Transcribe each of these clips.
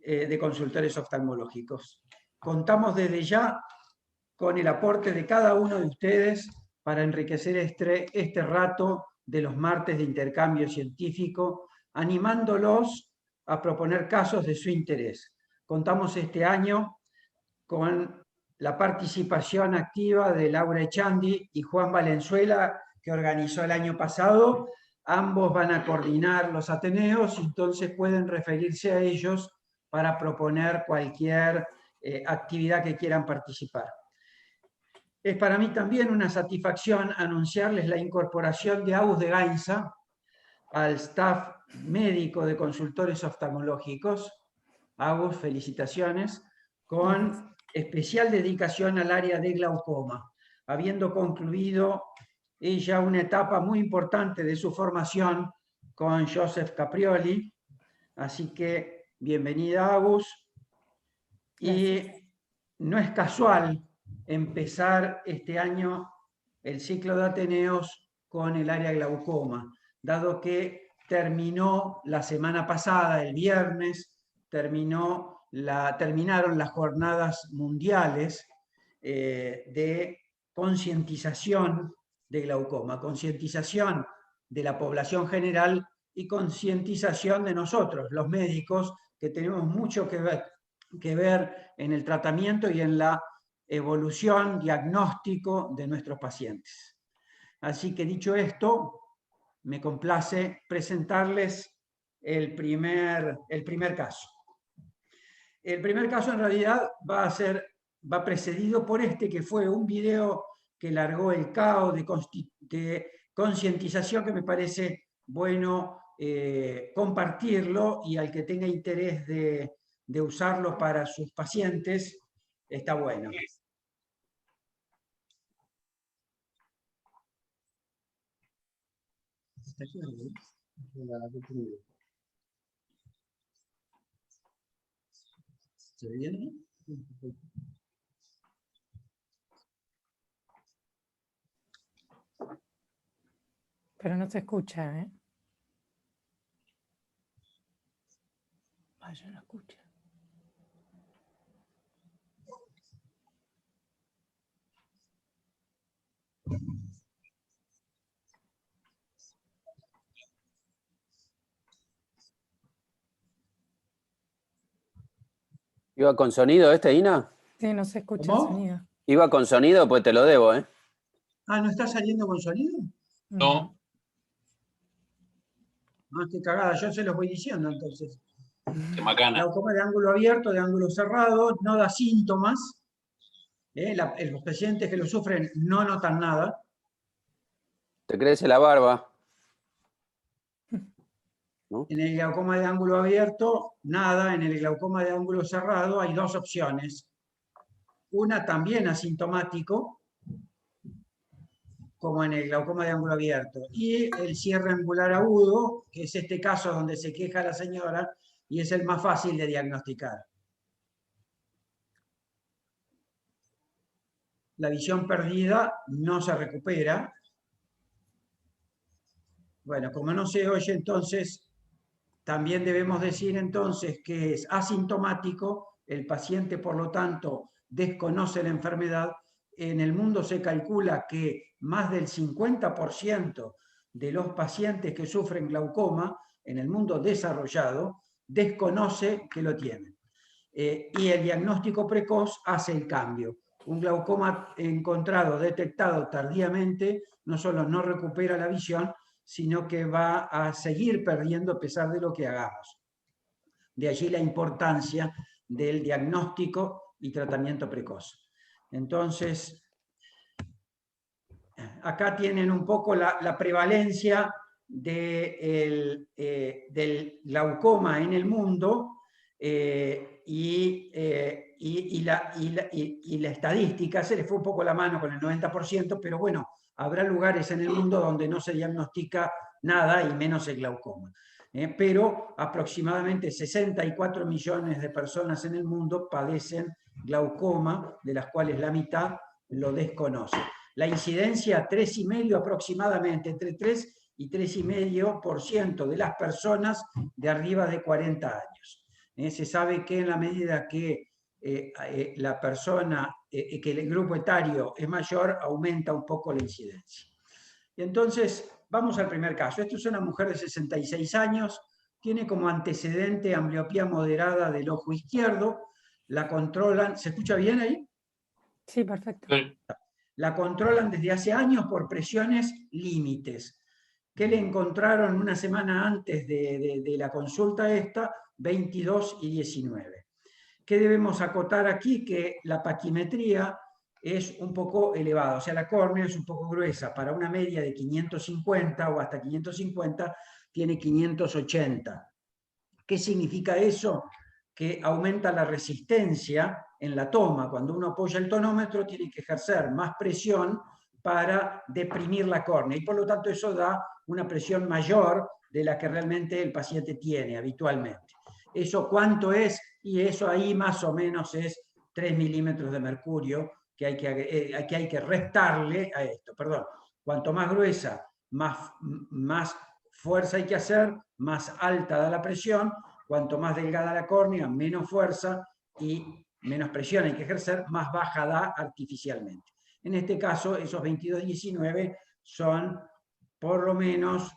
de consultores oftalmológicos. Contamos desde ya con el aporte de cada uno de ustedes para enriquecer este rato de los martes de intercambio científico, animándolos a proponer casos de su interés. Contamos este año con la participación activa de Laura Echandi y Juan Valenzuela, que organizó el año pasado. Ambos van a coordinar los ateneos, entonces pueden referirse a ellos para proponer cualquier actividad que quieran participar. Es para mí también una satisfacción anunciarles la incorporación de Agus de Gainza al staff médico de consultores oftalmológicos. Agus, felicitaciones, con especial dedicación al área de glaucoma, habiendo concluido ella una etapa muy importante de su formación con Joseph Caprioli. Así que bienvenida, Agus. Y no es casual empezar este año el ciclo de Ateneos con el área glaucoma, dado que terminó la semana pasada, el viernes, terminaron las jornadas mundiales de concientización de glaucoma, concientización de la población general y concientización de nosotros, los médicos, que tenemos mucho que ver en el tratamiento y en la evolución, diagnóstico de nuestros pacientes. Así que dicho esto, me complace presentarles el primer caso. El primer caso en realidad va precedido por este, que fue un video que largó el CAO de concientización, que me parece bueno compartirlo, y al que tenga interés de usarlo para sus pacientes, está bueno. ¿Se ve bien? Pero no se escucha, ¿eh? Yo no escucho. ¿Iba con sonido Ina? Sí, no se escucha ¿Cómo? el sonido. Iba con sonido, pues te lo debo, ¿eh? Ah, ¿no está saliendo con sonido? No. No, qué cagada, yo se los voy diciendo entonces. Qué macana. Glaucoma de ángulo abierto, de ángulo cerrado, no da síntomas. Los pacientes que lo sufren no notan nada. Te crece la barba. ¿No? En el glaucoma de ángulo abierto, nada. En el glaucoma de ángulo cerrado hay dos opciones. Una también asintomático, como en el glaucoma de ángulo abierto, y el cierre angular agudo, que es este caso donde se queja la señora, y es el más fácil de diagnosticar. La visión perdida no se recupera. Bueno, como no se oye, entonces también debemos decir entonces que es asintomático, el paciente por lo tanto desconoce la enfermedad. En el mundo se calcula que más del 50% de los pacientes que sufren glaucoma en el mundo desarrollado desconoce que lo tienen. Y el diagnóstico precoz hace el cambio. Un glaucoma encontrado, detectado tardíamente, no solo no recupera la visión, sino que va a seguir perdiendo a pesar de lo que hagamos. De allí la importancia del diagnóstico y tratamiento precoz. Entonces, acá tienen un poco la prevalencia del glaucoma en el mundo y la estadística. Se le fue un poco la mano con el 90%, pero bueno, habrá lugares en el mundo donde no se diagnostica nada y menos el glaucoma. Pero aproximadamente 64 millones de personas en el mundo padecen glaucoma, de las cuales la mitad lo desconoce. La incidencia 3,5 aproximadamente, entre 3 y 3,5% de las personas de arriba de 40 años. Se sabe que en la medida que la persona, que el grupo etario es mayor, aumenta un poco la incidencia. Y entonces, vamos al primer caso. Esto es una mujer de 66 años, tiene como antecedente ambliopía moderada del ojo izquierdo, la controlan, ¿se escucha bien ahí? Sí, perfecto. La controlan desde hace años por presiones límites, que le encontraron una semana antes de la consulta esta, 22 y 19. ¿Qué debemos acotar aquí? Que la paquimetría es un poco elevada, o sea, la córnea es un poco gruesa. Para una media de 550 o hasta 550, tiene 580. ¿Qué significa eso? Que aumenta la resistencia en la toma. Cuando uno apoya el tonómetro, tiene que ejercer más presión para deprimir la córnea, y por lo tanto eso da una presión mayor de la que realmente el paciente tiene habitualmente. ¿Eso cuánto es? Y eso ahí más o menos es 3 milímetros de mercurio que hay que restarle a esto. Perdón, cuanto más gruesa, más fuerza hay que hacer, más alta da la presión. Cuanto más delgada la córnea, menos fuerza y menos presión hay que ejercer, más baja da artificialmente. En este caso, esos 22-19 son por lo menos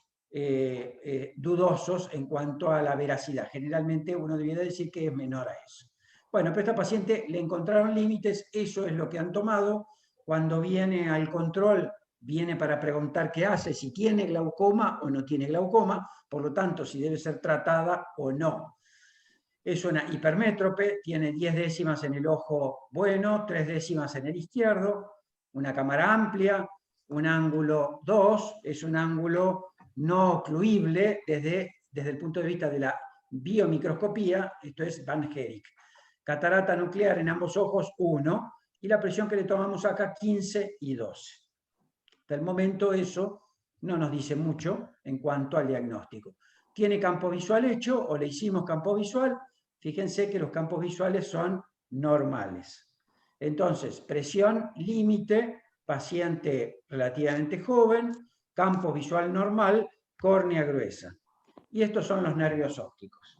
dudosos en cuanto a la veracidad. Generalmente uno debería decir que es menor a eso. Bueno, pero a esta paciente le encontraron límites, eso es lo que han tomado. Cuando viene al control, viene para preguntar qué hace, si tiene glaucoma o no tiene glaucoma, por lo tanto, si debe ser tratada o no. Es una hipermétrope, tiene 10 décimas en el ojo bueno, 3 décimas en el izquierdo, una cámara amplia, un ángulo 2, es un ángulo no ocluible desde el punto de vista de la biomicroscopía, esto es Van Herik. Catarata nuclear en ambos ojos, 1, y la presión que le tomamos acá, 15 y 12. Hasta el momento eso no nos dice mucho en cuanto al diagnóstico. ¿Tiene campo visual hecho o le hicimos campo visual? Fíjense que los campos visuales son normales. Entonces, presión límite, paciente relativamente joven, campo visual normal, córnea gruesa. Y estos son los nervios ópticos.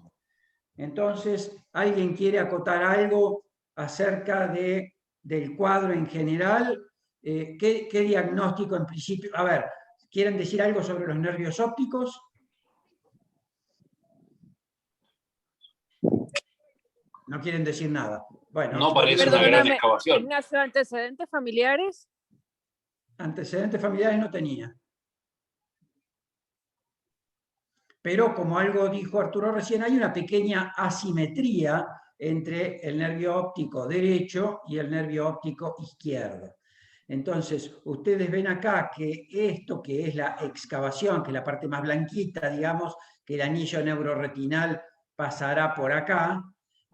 Entonces, ¿alguien quiere acotar algo acerca del cuadro en general? ¿Qué diagnóstico en principio? A ver, ¿quieren decir algo sobre los nervios ópticos? No quieren decir nada. Bueno, No parece una gran excavación. Ignacio, ¿antecedentes familiares? Antecedentes familiares no tenía. Pero como algo dijo Arturo recién, hay una pequeña asimetría entre el nervio óptico derecho y el nervio óptico izquierdo. Entonces, ustedes ven acá que esto que es la excavación, que es la parte más blanquita, digamos, que el anillo neuroretinal pasará por acá,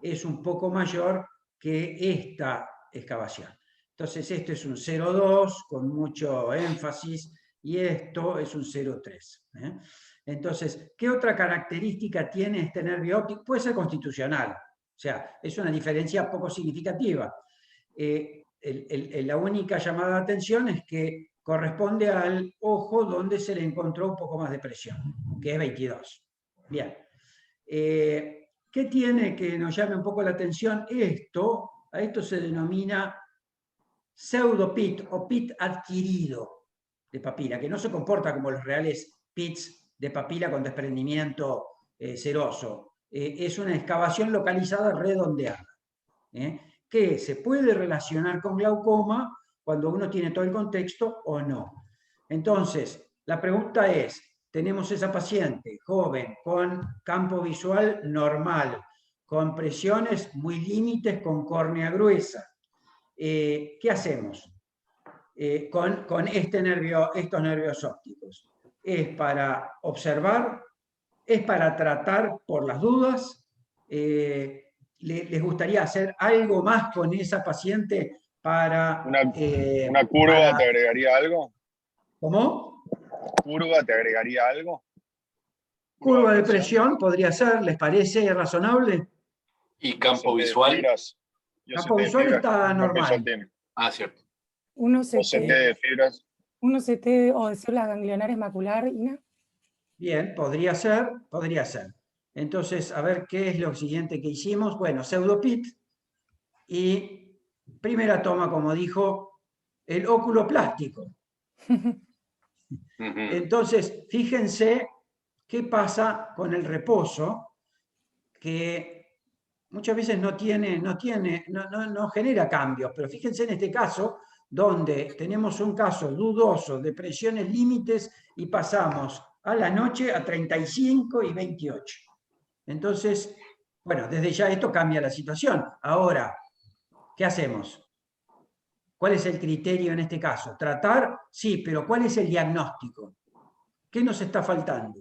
es un poco mayor que esta excavación. Entonces, esto es un 0,2 con mucho énfasis y esto es un 0,3. Entonces, ¿qué otra característica tiene este nervio óptico? Puede ser constitucional, o sea, es una diferencia poco significativa. La única llamada de atención es que corresponde al ojo donde se le encontró un poco más de presión, que es 22. Bien. ¿Qué tiene que nos llame un poco la atención? A esto se denomina pseudopit o pit adquirido de papila, que no se comporta como los reales pits de papila con desprendimiento seroso. Es una excavación localizada redondeada, que se puede relacionar con glaucoma cuando uno tiene todo el contexto o no. Entonces, la pregunta es, tenemos esa paciente joven con campo visual normal, con presiones muy límites, con córnea gruesa. ¿Qué hacemos con estos nervios ópticos? ¿Es para observar? ¿Es para tratar por las dudas? ¿Les gustaría hacer algo más con esa paciente para... ¿Una curva te agregaría algo? ¿Cómo? ¿Curva te agregaría algo? Curva de presión podría ser, ¿les parece razonable? ¿Y campo visual? Campo visual está normal. Ah, cierto. Uno CT de fibras. ¿Uno CT o de células ganglionares macular, Ina? Bien, podría ser, podría ser. Entonces, a ver qué es lo siguiente que hicimos. Bueno, pseudopit y primera toma, como dijo, el óculo plástico. Entonces, fíjense qué pasa con el reposo, que muchas veces no genera cambios, pero fíjense en este caso, donde tenemos un caso dudoso de presiones límites y pasamos a la noche a 35 y 28. Entonces, bueno, desde ya esto cambia la situación. Ahora, ¿qué hacemos? ¿Cuál es el criterio en este caso? ¿Tratar? Sí, pero ¿cuál es el diagnóstico? ¿Qué nos está faltando?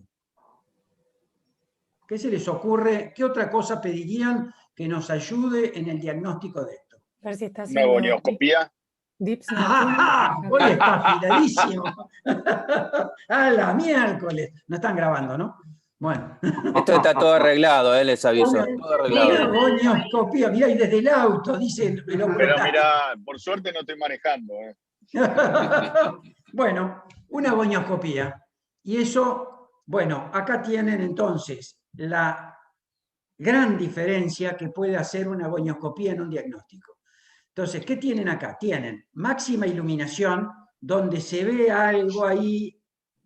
¿Qué se les ocurre? ¿Qué otra cosa pedirían que nos ayude en el diagnóstico de esto? Ver si está Una haciendo gonioscopía. dips ¡Ah! nocturnos. Hoy está afiladísimo. ¡A la miércoles! No están grabando, ¿no? Bueno. Esto está todo arreglado, les aviso. Todo arreglado. Una gonioscopía, mirá, y desde el auto, dice el Pero oculista. mira, por suerte no estoy manejando. Bueno, una gonioscopía. Y eso, bueno, acá tienen entonces la gran diferencia que puede hacer una gonioscopía en un diagnóstico. Entonces, ¿qué tienen acá? Tienen máxima iluminación, donde se ve algo ahí,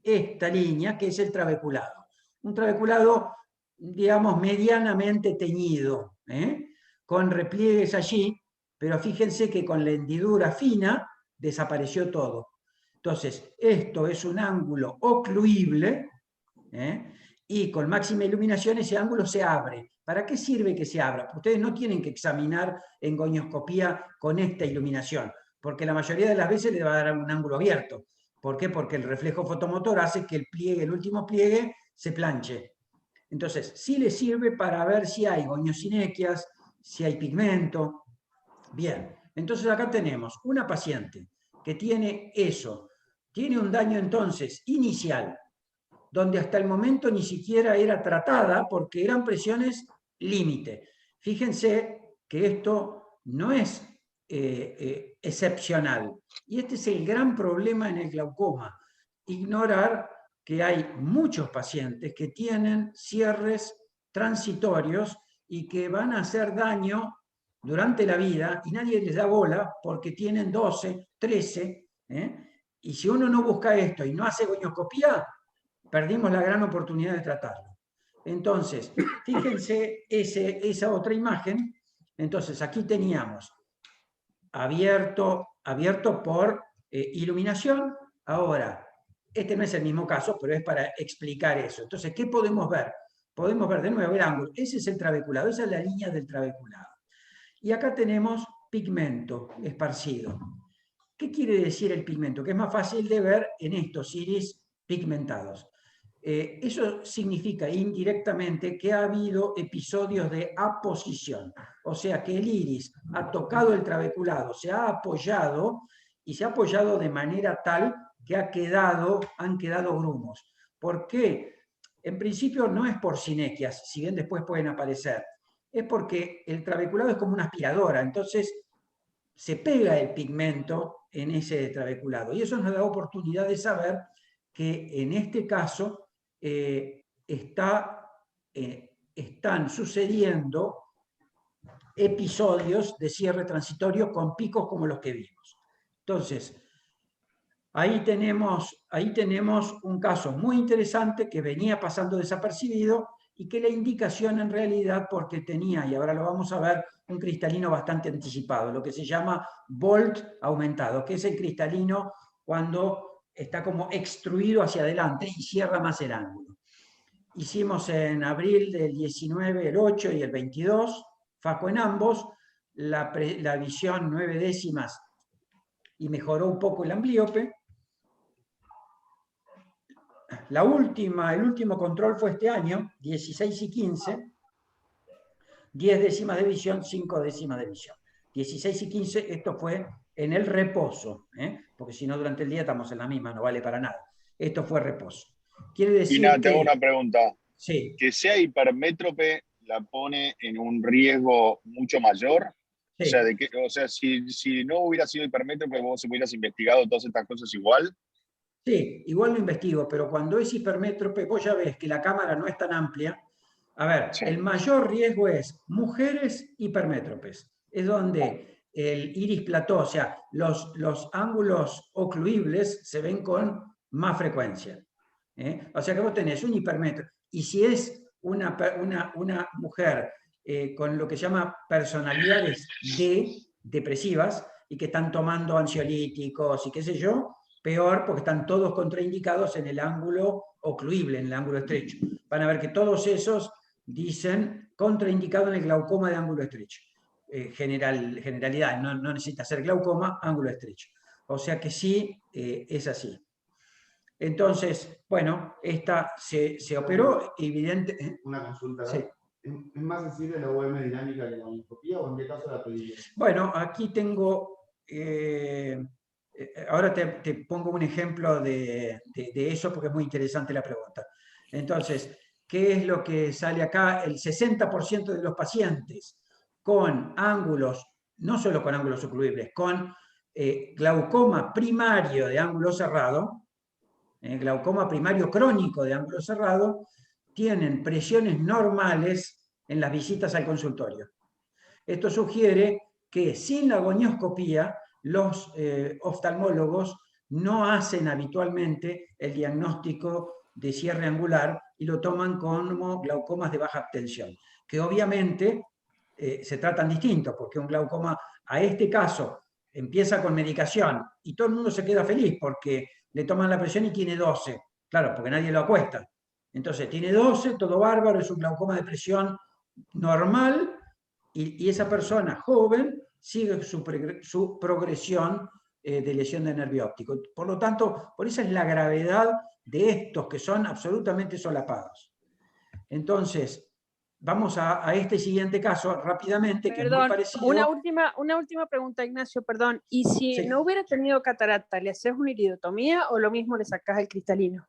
esta línea, que es el trabeculado. Un trabeculado, digamos, medianamente teñido, con repliegues allí, pero fíjense que con la hendidura fina desapareció todo. Entonces, esto es un ángulo ocluible, y con máxima iluminación ese ángulo se abre. ¿Para qué sirve que se abra? Ustedes no tienen que examinar en gonioscopía con esta iluminación, porque la mayoría de las veces le va a dar un ángulo abierto. ¿Por qué? Porque el reflejo fotomotor hace que el pliegue, el último pliegue, se planche. Entonces, sí le sirve para ver si hay goniosinequias, si hay pigmento. Bien, entonces acá tenemos una paciente que tiene eso, tiene un daño entonces inicial, donde hasta el momento ni siquiera era tratada porque eran presiones límite. Fíjense que esto no es excepcional. Y este es el gran problema en el glaucoma. Ignorar que hay muchos pacientes que tienen cierres transitorios y que van a hacer daño durante la vida y nadie les da bola porque tienen 12, 13, y si uno no busca esto y no hace gonioscopía, perdimos la gran oportunidad de tratarlo. Entonces, fíjense esa otra imagen. Entonces, aquí teníamos abierto por iluminación. Ahora, este no es el mismo caso, pero es para explicar eso. Entonces, ¿qué podemos ver? Podemos ver de nuevo el ángulo. Ese es el trabeculado, esa es la línea del trabeculado. Y acá tenemos pigmento esparcido. ¿Qué quiere decir el pigmento? Que es más fácil de ver en estos iris pigmentados. Eso significa indirectamente que ha habido episodios de aposición, o sea que el iris ha tocado el trabeculado, se ha apoyado y se ha apoyado de manera tal que han quedado grumos. ¿Por qué? En principio no es por sinequias, si bien después pueden aparecer, es porque el trabeculado es como una aspiradora, entonces se pega el pigmento en ese trabeculado y eso nos da oportunidad de saber que en este caso están sucediendo episodios de cierre transitorio con picos como los que vimos. Entonces, ahí tenemos un caso muy interesante que venía pasando desapercibido y que la indicación en realidad, porque tenía, y ahora lo vamos a ver, un cristalino bastante anticipado, lo que se llama volt aumentado, que es el cristalino cuando está como extruido hacia adelante y cierra más el ángulo. Hicimos en abril del 19, el 8 y el 22, FACO en ambos, la visión 9 décimas y mejoró un poco el amblíope. El último control fue este año, 16 y 15, 10 décimas de visión, 5 décimas de visión. 16 y 15, esto fue en el reposo, porque si no durante el día estamos en la misma, no vale para nada. Esto fue reposo. Quiere decir y te hago una pregunta. Sí. Que sea hipermétrope la pone en un riesgo mucho mayor. Sí. O sea, si no hubiera sido hipermétrope, vos hubieras investigado todas estas cosas igual. Sí, igual lo investigo, pero cuando es hipermétrope, vos ya ves que la cámara no es tan amplia, A ver, Sí. el mayor riesgo es mujeres hipermétropes. Es donde el iris plató, o sea, los ángulos ocluibles se ven con más frecuencia. O sea que vos tenés un hipermétrope. Y si es una mujer con lo que se llama personalidades depresivas y que están tomando ansiolíticos y qué sé yo, peor porque están todos contraindicados en el ángulo ocluible, en el ángulo estrecho. Van a ver que todos esos dicen contraindicado en el glaucoma de ángulo estrecho. Generalidad, no necesita ser glaucoma, ángulo estrecho. O sea que sí, es así. Entonces, bueno, esta se operó, evidente. Una consulta. Sí. ¿Es más sensible la UVM dinámica que la gonioscopía o en qué caso la pediría? Bueno, aquí tengo, ahora te pongo un ejemplo de eso porque es muy interesante la pregunta. Entonces, ¿qué es lo que sale acá? El 60% de los pacientes con ángulos, no solo con ángulos ocluibles, con glaucoma primario de ángulo cerrado, glaucoma primario crónico de ángulo cerrado, tienen presiones normales en las visitas al consultorio. Esto sugiere que sin la gonioscopía los oftalmólogos no hacen habitualmente el diagnóstico de cierre angular y lo toman como glaucomas de baja tensión, que obviamente se tratan distintos, porque un glaucoma a este caso empieza con medicación y todo el mundo se queda feliz porque le toman la presión y tiene 12, claro, porque nadie lo acuesta. Entonces tiene 12, todo bárbaro, es un glaucoma de presión normal, y esa persona joven sigue su progresión de lesión de nervio óptico. Por lo tanto, por eso es la gravedad de estos que son absolutamente solapados. Entonces, vamos a este siguiente caso rápidamente, que es muy Perdón, parecido. una última pregunta, Ignacio, perdón. ¿Y si Sí. no hubiera tenido catarata, le haces una iridotomía o lo mismo le sacás el cristalino?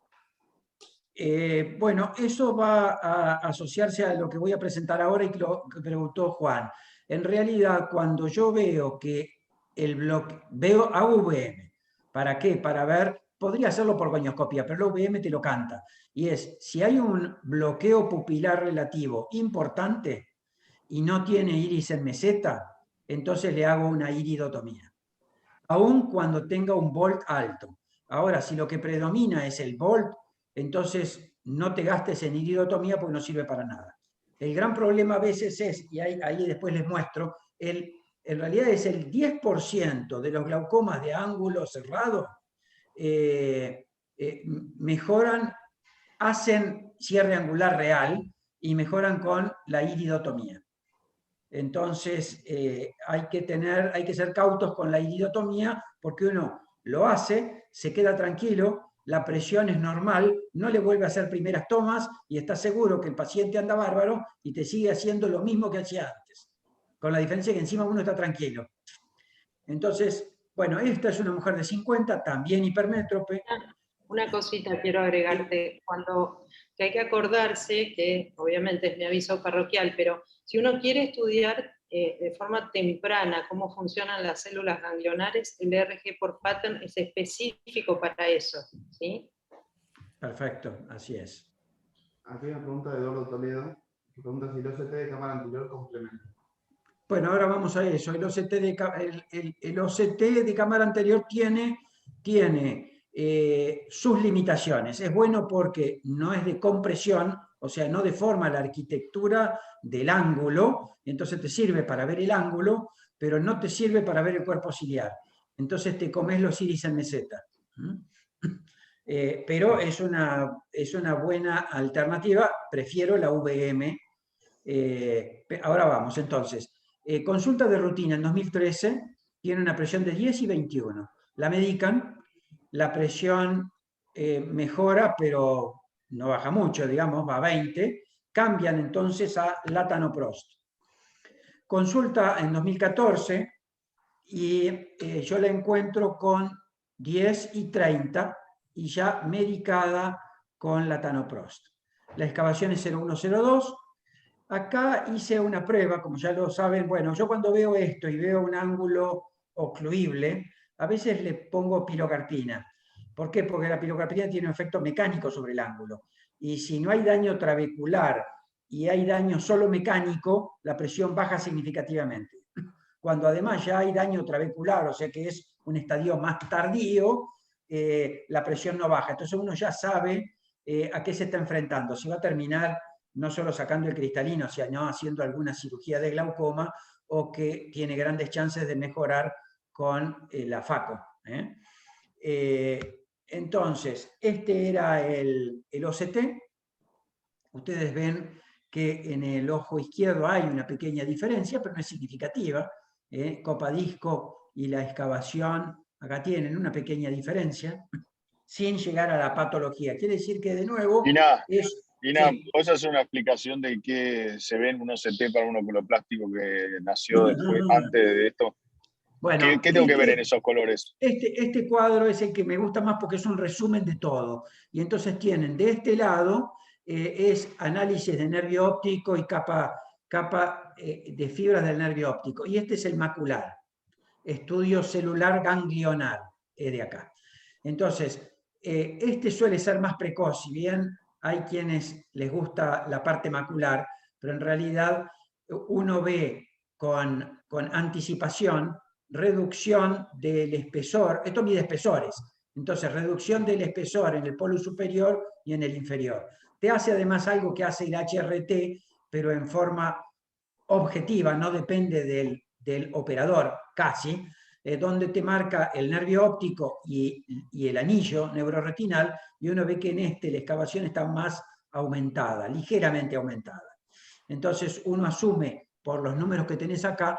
Bueno, eso va a asociarse a lo que voy a presentar ahora y lo que preguntó Juan. En realidad, cuando yo veo que el bloque, veo AVM, ¿para qué? Para ver, podría hacerlo por gonioscopia, pero el AVM te lo canta. Y es, si hay un bloqueo pupilar relativo importante y no tiene iris en meseta, entonces le hago una iridotomía. Aun cuando tenga un volt alto. Ahora, si lo que predomina es el volt, entonces no te gastes en iridotomía porque no sirve para nada. El gran problema a veces es, y ahí después les muestro, en realidad es el 10% de los glaucomas de ángulo cerrado mejoran, hacen cierre angular real y mejoran con la iridotomía. Entonces hay que ser cautos con la iridotomía porque uno lo hace, se queda tranquilo, la presión es normal, no le vuelve a hacer primeras tomas y está seguro que el paciente anda bárbaro y te sigue haciendo lo mismo que hacía antes, con la diferencia que encima uno está tranquilo. Entonces, bueno, esta es una mujer de 50, también hipermétrope. Una cosita quiero agregarte, que hay que acordarse que obviamente es mi aviso parroquial, pero si uno quiere estudiar de forma temprana cómo funcionan las células ganglionares, el ERG por pattern es específico para eso, ¿sí? Perfecto, así es. Aquí hay una pregunta de Eduardo Toledo, que pregunta si el OCT de cámara anterior complementa. Bueno, ahora vamos a eso. El OCT de cámara anterior tiene sus limitaciones. Es bueno porque no es de compresión, o sea, no deforma la arquitectura del ángulo, entonces te sirve para ver el ángulo, pero no te sirve para ver el cuerpo ciliar. Entonces te comes los iris en meseta. Pero es una buena alternativa, prefiero la VM. Ahora vamos, entonces. Consulta de rutina en 2013, tiene una presión de 10 y 21. La medican, la presión mejora, pero no baja mucho, digamos, va a 20. Cambian entonces a latanoprost. Consulta en 2014 y yo la encuentro con 10 y 30 y ya medicada con latanoprost. La excavación es 0102. Acá hice una prueba, como ya lo saben. Bueno, yo cuando veo esto y veo un ángulo ocluible, a veces le pongo pilocarpina. ¿Por qué? Porque la pilocarpina tiene un efecto mecánico sobre el ángulo. Y si no hay daño trabecular y hay daño solo mecánico, la presión baja significativamente. Cuando además ya hay daño trabecular, o sea que es un estadio más tardío, la presión no baja. Entonces uno ya sabe a qué se está enfrentando. Si va a terminar no solo sacando el cristalino, sino haciendo alguna cirugía de glaucoma, o que tiene grandes chances de mejorar con la FACO. Entonces, este era el OCT. Ustedes ven que en el ojo izquierdo hay una pequeña diferencia, pero no es significativa. Copa disco y la excavación, acá tienen una pequeña diferencia, sin llegar a la patología. Quiere decir que, de nuevo, Ina, sí. ¿vos haces una explicación de qué se ve en un OCT para un oculoplástico que nació después, antes de esto? Bueno, ¿Qué tengo que ver en esos colores? Este cuadro es el que me gusta más porque es un resumen de todo. Y entonces tienen de este lado, es análisis de nervio óptico y capa de fibras del nervio óptico. Y este es el macular, estudio celular ganglionar, de acá. Entonces, este suele ser más precoz, si bien hay quienes les gusta la parte macular, pero en realidad uno ve con anticipación reducción del espesor, esto mide espesores, entonces reducción del espesor en el polo superior y en el inferior. Te hace además algo que hace el HRT, pero en forma objetiva, no depende del operador casi, donde te marca el nervio óptico y el anillo neuroretinal, y uno ve que en la excavación está más aumentada, ligeramente aumentada. Entonces uno asume por los números que tenés acá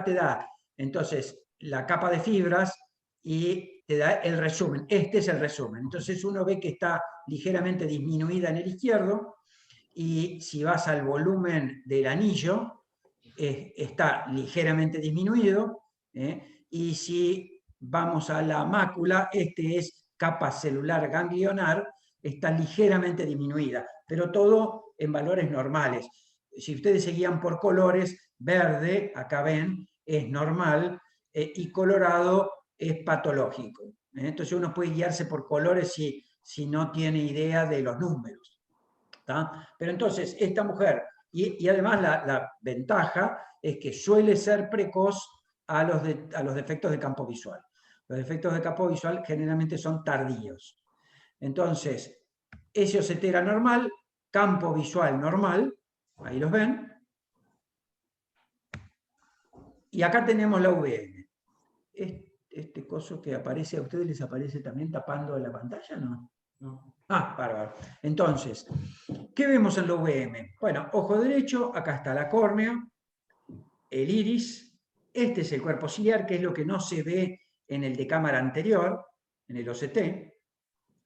te da entonces la capa de fibras y te da el resumen. Este es el resumen. Entonces uno ve que está ligeramente disminuida en el izquierdo, y si vas al volumen del anillo, está ligeramente disminuido, y si vamos a la mácula, este es capa celular ganglionar, está ligeramente disminuida, pero todo en valores normales. Si ustedes se guían por colores, verde, acá ven, es normal, y colorado es patológico. Entonces uno puede guiarse por colores si no tiene idea de los números. ¿Tá? Pero entonces esta mujer, y además la ventaja es que suele ser precoz a los defectos de campo visual. Los defectos de campo visual generalmente son tardíos. Entonces, ese OCT era normal, campo visual normal, ahí los ven. Y acá tenemos la VM. Este coso que aparece, ¿a ustedes les aparece también tapando la pantalla? ¿No? No. Ah, bárbaro. Entonces, ¿qué vemos en la VM? Bueno, ojo derecho, acá está la córnea, el iris, este es el cuerpo ciliar, que es lo que no se ve en el de cámara anterior, en el OCT,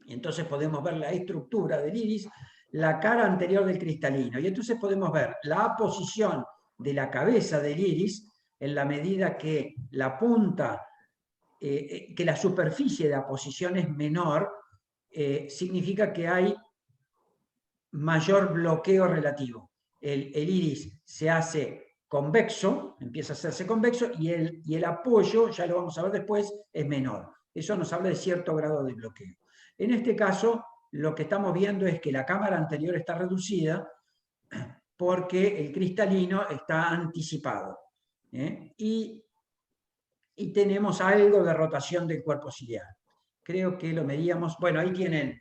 y entonces podemos ver la estructura del iris, la cara anterior del cristalino, y entonces podemos ver la posición de la cabeza del iris en la medida que la punta, que la superficie de aposición es menor, significa que hay mayor bloqueo relativo. El iris se hace convexo, empieza a hacerse convexo, y el apoyo, ya lo vamos a ver después, es menor. Eso nos habla de cierto grado de bloqueo. En este caso, lo que estamos viendo es que la cámara anterior está reducida porque el cristalino está anticipado. Y tenemos algo de rotación del cuerpo ciliar. Creo que lo medíamos, bueno, ahí tienen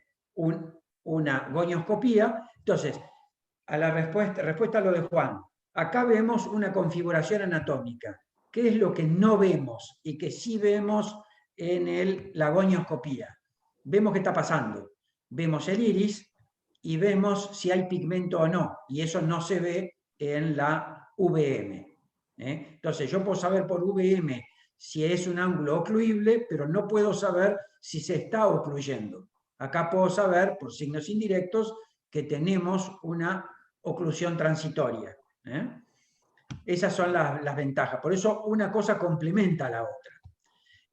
una gonioscopía. Entonces, a la respuesta a lo de Juan, acá vemos una configuración anatómica. ¿Qué es lo que no vemos y que sí vemos en la gonioscopía? Vemos qué está pasando. Vemos el iris y vemos si hay pigmento o no, y eso no se ve en la VM. Entonces, yo puedo saber por VM si es un ángulo ocluible, pero no puedo saber si se está ocluyendo. Acá puedo saber, por signos indirectos, que tenemos una oclusión transitoria. Esas son las ventajas. Por eso una cosa complementa a la otra.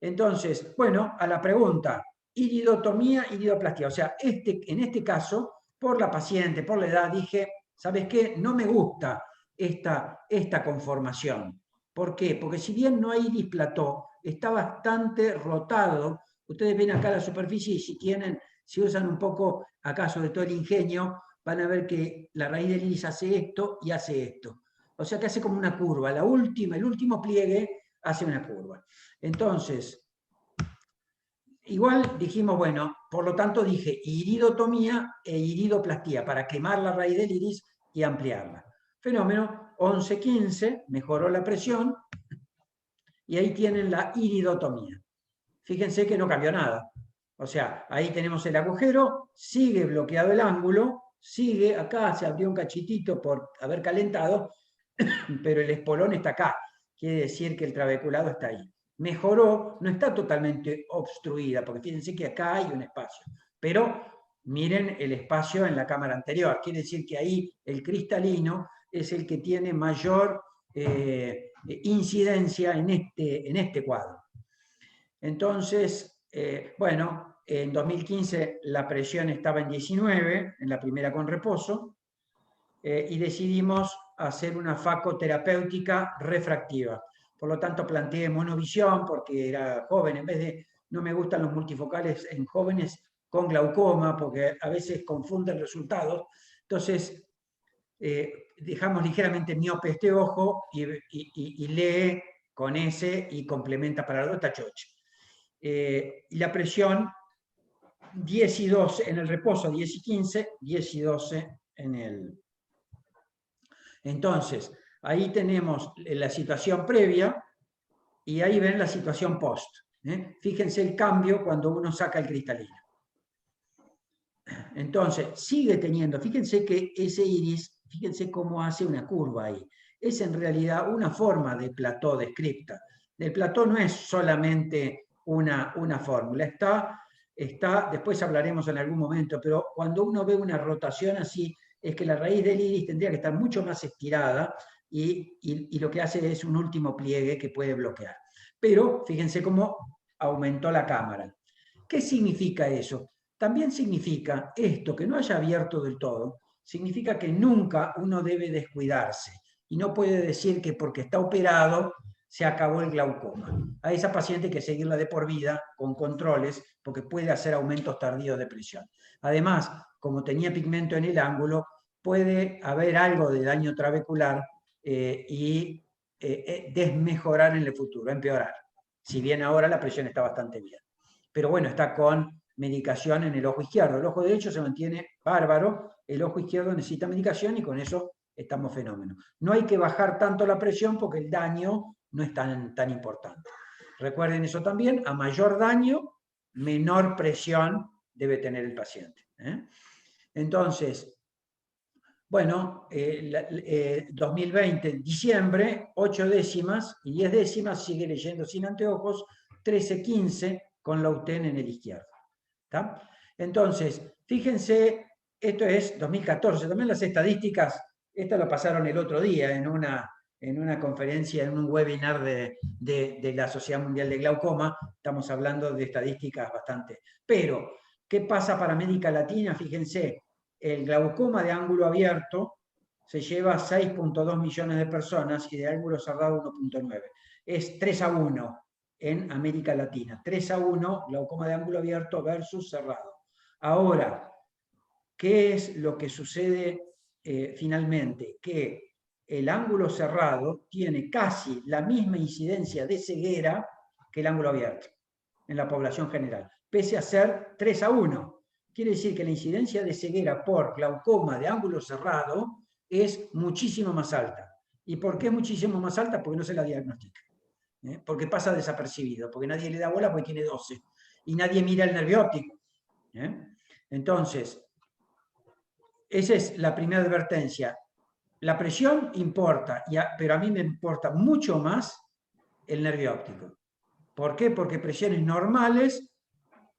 Entonces, bueno, a la pregunta, iridotomía, iridoplastia. O sea, en este caso, por la paciente, por la edad, dije, ¿sabes qué? No me gusta esta conformación. ¿Por qué? Porque si bien no hay iris plató, está bastante rotado. Ustedes ven acá la superficie y si usan un poco, acá sobre todo el ingenio, van a ver que la raíz del iris hace esto y hace esto. O sea que hace como una curva. El último pliegue hace una curva. Entonces, igual dijimos, bueno, por lo tanto dije iridotomía e iridoplastía para quemar la raíz del iris y ampliarla. Fenómeno 11-15, mejoró la presión y ahí tienen la iridotomía. Fíjense que no cambió nada. O sea, ahí tenemos el agujero, sigue bloqueado el ángulo, sigue acá, se abrió un cachitito por haber calentado, pero el espolón está acá. Quiere decir que el trabeculado está ahí. Mejoró, no está totalmente obstruida, porque fíjense que acá hay un espacio. Pero miren el espacio en la cámara anterior. Quiere decir que ahí el cristalino es el que tiene mayor incidencia en este cuadro. Entonces, bueno, en 2015 la presión estaba en 19, en la primera con reposo, y decidimos hacer una facoterapéutica refractiva. Por lo tanto, planteé monovisión porque era joven. En vez de, no me gustan los multifocales en jóvenes con glaucoma, porque a veces confunden resultados. Entonces, dejamos ligeramente miope este ojo y lee con ese y complementa para la otra choche. Y la presión 10 y 12 en el reposo, 10 y 15, 10 y 12 en el... Entonces, ahí tenemos la situación previa y ahí ven la situación post. Fíjense el cambio cuando uno saca el cristalino. Entonces, sigue teniendo, fíjense que ese iris, fíjense cómo hace una curva ahí. Es en realidad una forma de plató descripta. El plató no es solamente una fórmula, está, después hablaremos en algún momento, pero cuando uno ve una rotación así, es que la raíz del iris tendría que estar mucho más estirada y lo que hace es un último pliegue que puede bloquear. Pero fíjense cómo aumentó la cámara. ¿Qué significa eso? También significa esto, que no haya abierto del todo, significa que nunca uno debe descuidarse y no puede decir que porque está operado se acabó el glaucoma. A esa paciente hay que seguirla de por vida con controles porque puede hacer aumentos tardíos de presión. Además, como tenía pigmento en el ángulo, puede haber algo de daño trabecular y desmejorar en el futuro, empeorar. Si bien ahora la presión está bastante bien. Pero bueno, está con medicación en el ojo izquierdo. El ojo derecho se mantiene bárbaro, el ojo izquierdo necesita medicación y con eso estamos fenómenos. No hay que bajar tanto la presión porque el daño no es tan importante. Recuerden eso también, a mayor daño, menor presión debe tener el paciente. Entonces, bueno, 2020, diciembre, 8 décimas y 10 décimas, sigue leyendo sin anteojos, 13-15 con Lauten en el izquierdo. ¿Está? Entonces, fíjense, esto es 2014, también las estadísticas, esto lo pasaron el otro día en una conferencia, en un webinar de la Sociedad Mundial de Glaucoma, estamos hablando de estadísticas bastante. Pero, ¿qué pasa para América Latina? Fíjense, el glaucoma de ángulo abierto se lleva 6.2 millones de personas y de ángulo cerrado 1.9. Es 3-1 en América Latina. 3-1, glaucoma de ángulo abierto versus cerrado. Ahora, ¿qué es lo que sucede finalmente? Que el ángulo cerrado tiene casi la misma incidencia de ceguera que el ángulo abierto en la población general, pese a ser 3-1. Quiere decir que la incidencia de ceguera por glaucoma de ángulo cerrado es muchísimo más alta. ¿Y por qué es muchísimo más alta? Porque no se la diagnostica. Porque pasa desapercibido, porque nadie le da bola porque tiene 12. Y nadie mira el nervio óptico. Entonces, esa es la primera advertencia. La presión importa, pero a mí me importa mucho más el nervio óptico. ¿Por qué? Porque presiones normales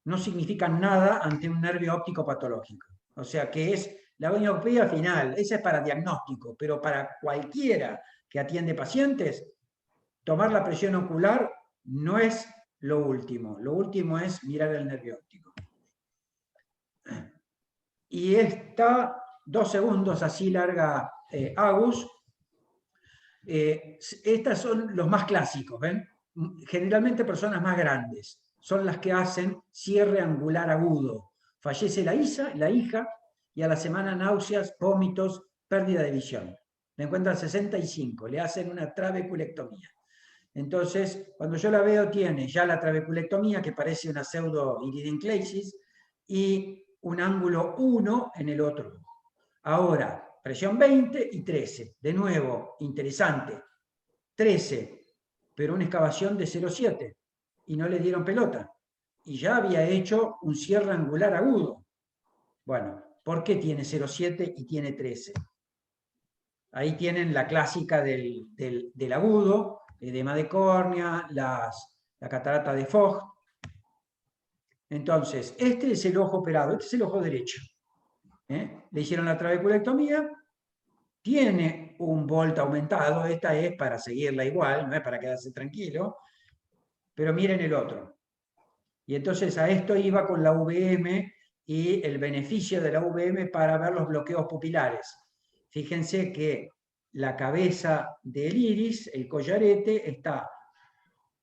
no significan nada ante un nervio óptico patológico. O sea que es la oniopía final, esa es para diagnóstico, pero para cualquiera que atiende pacientes, tomar la presión ocular no es lo último es mirar el nervio óptico. Y está 2 segundos, así larga Agus. Estas son los más clásicos, ¿ven? Generalmente personas más grandes son las que hacen cierre angular agudo. Fallece la hija y a la semana náuseas, vómitos, pérdida de visión. Le encuentran 65, le hacen una trabeculectomía. Entonces, cuando yo la veo, tiene ya la trabeculectomía, que parece una pseudo-iridinclesis, y un ángulo 1 en el otro ojo. Ahora, presión 20 y 13. De nuevo, interesante. 13, pero una excavación de 0,7 y no le dieron pelota. Y ya había hecho un cierre angular agudo. Bueno, ¿por qué tiene 0,7 y tiene 13? Ahí tienen la clásica del agudo, edema de córnea, la catarata de Vogt. Entonces, este es el ojo operado, este es el ojo derecho. Le hicieron la trabeculectomía, tiene un volt aumentado, esta es para seguirla igual, no es para quedarse tranquilo, pero miren el otro. Y entonces a esto iba con la VM y el beneficio de la VM para ver los bloqueos pupilares. Fíjense que la cabeza del iris, el collarete, está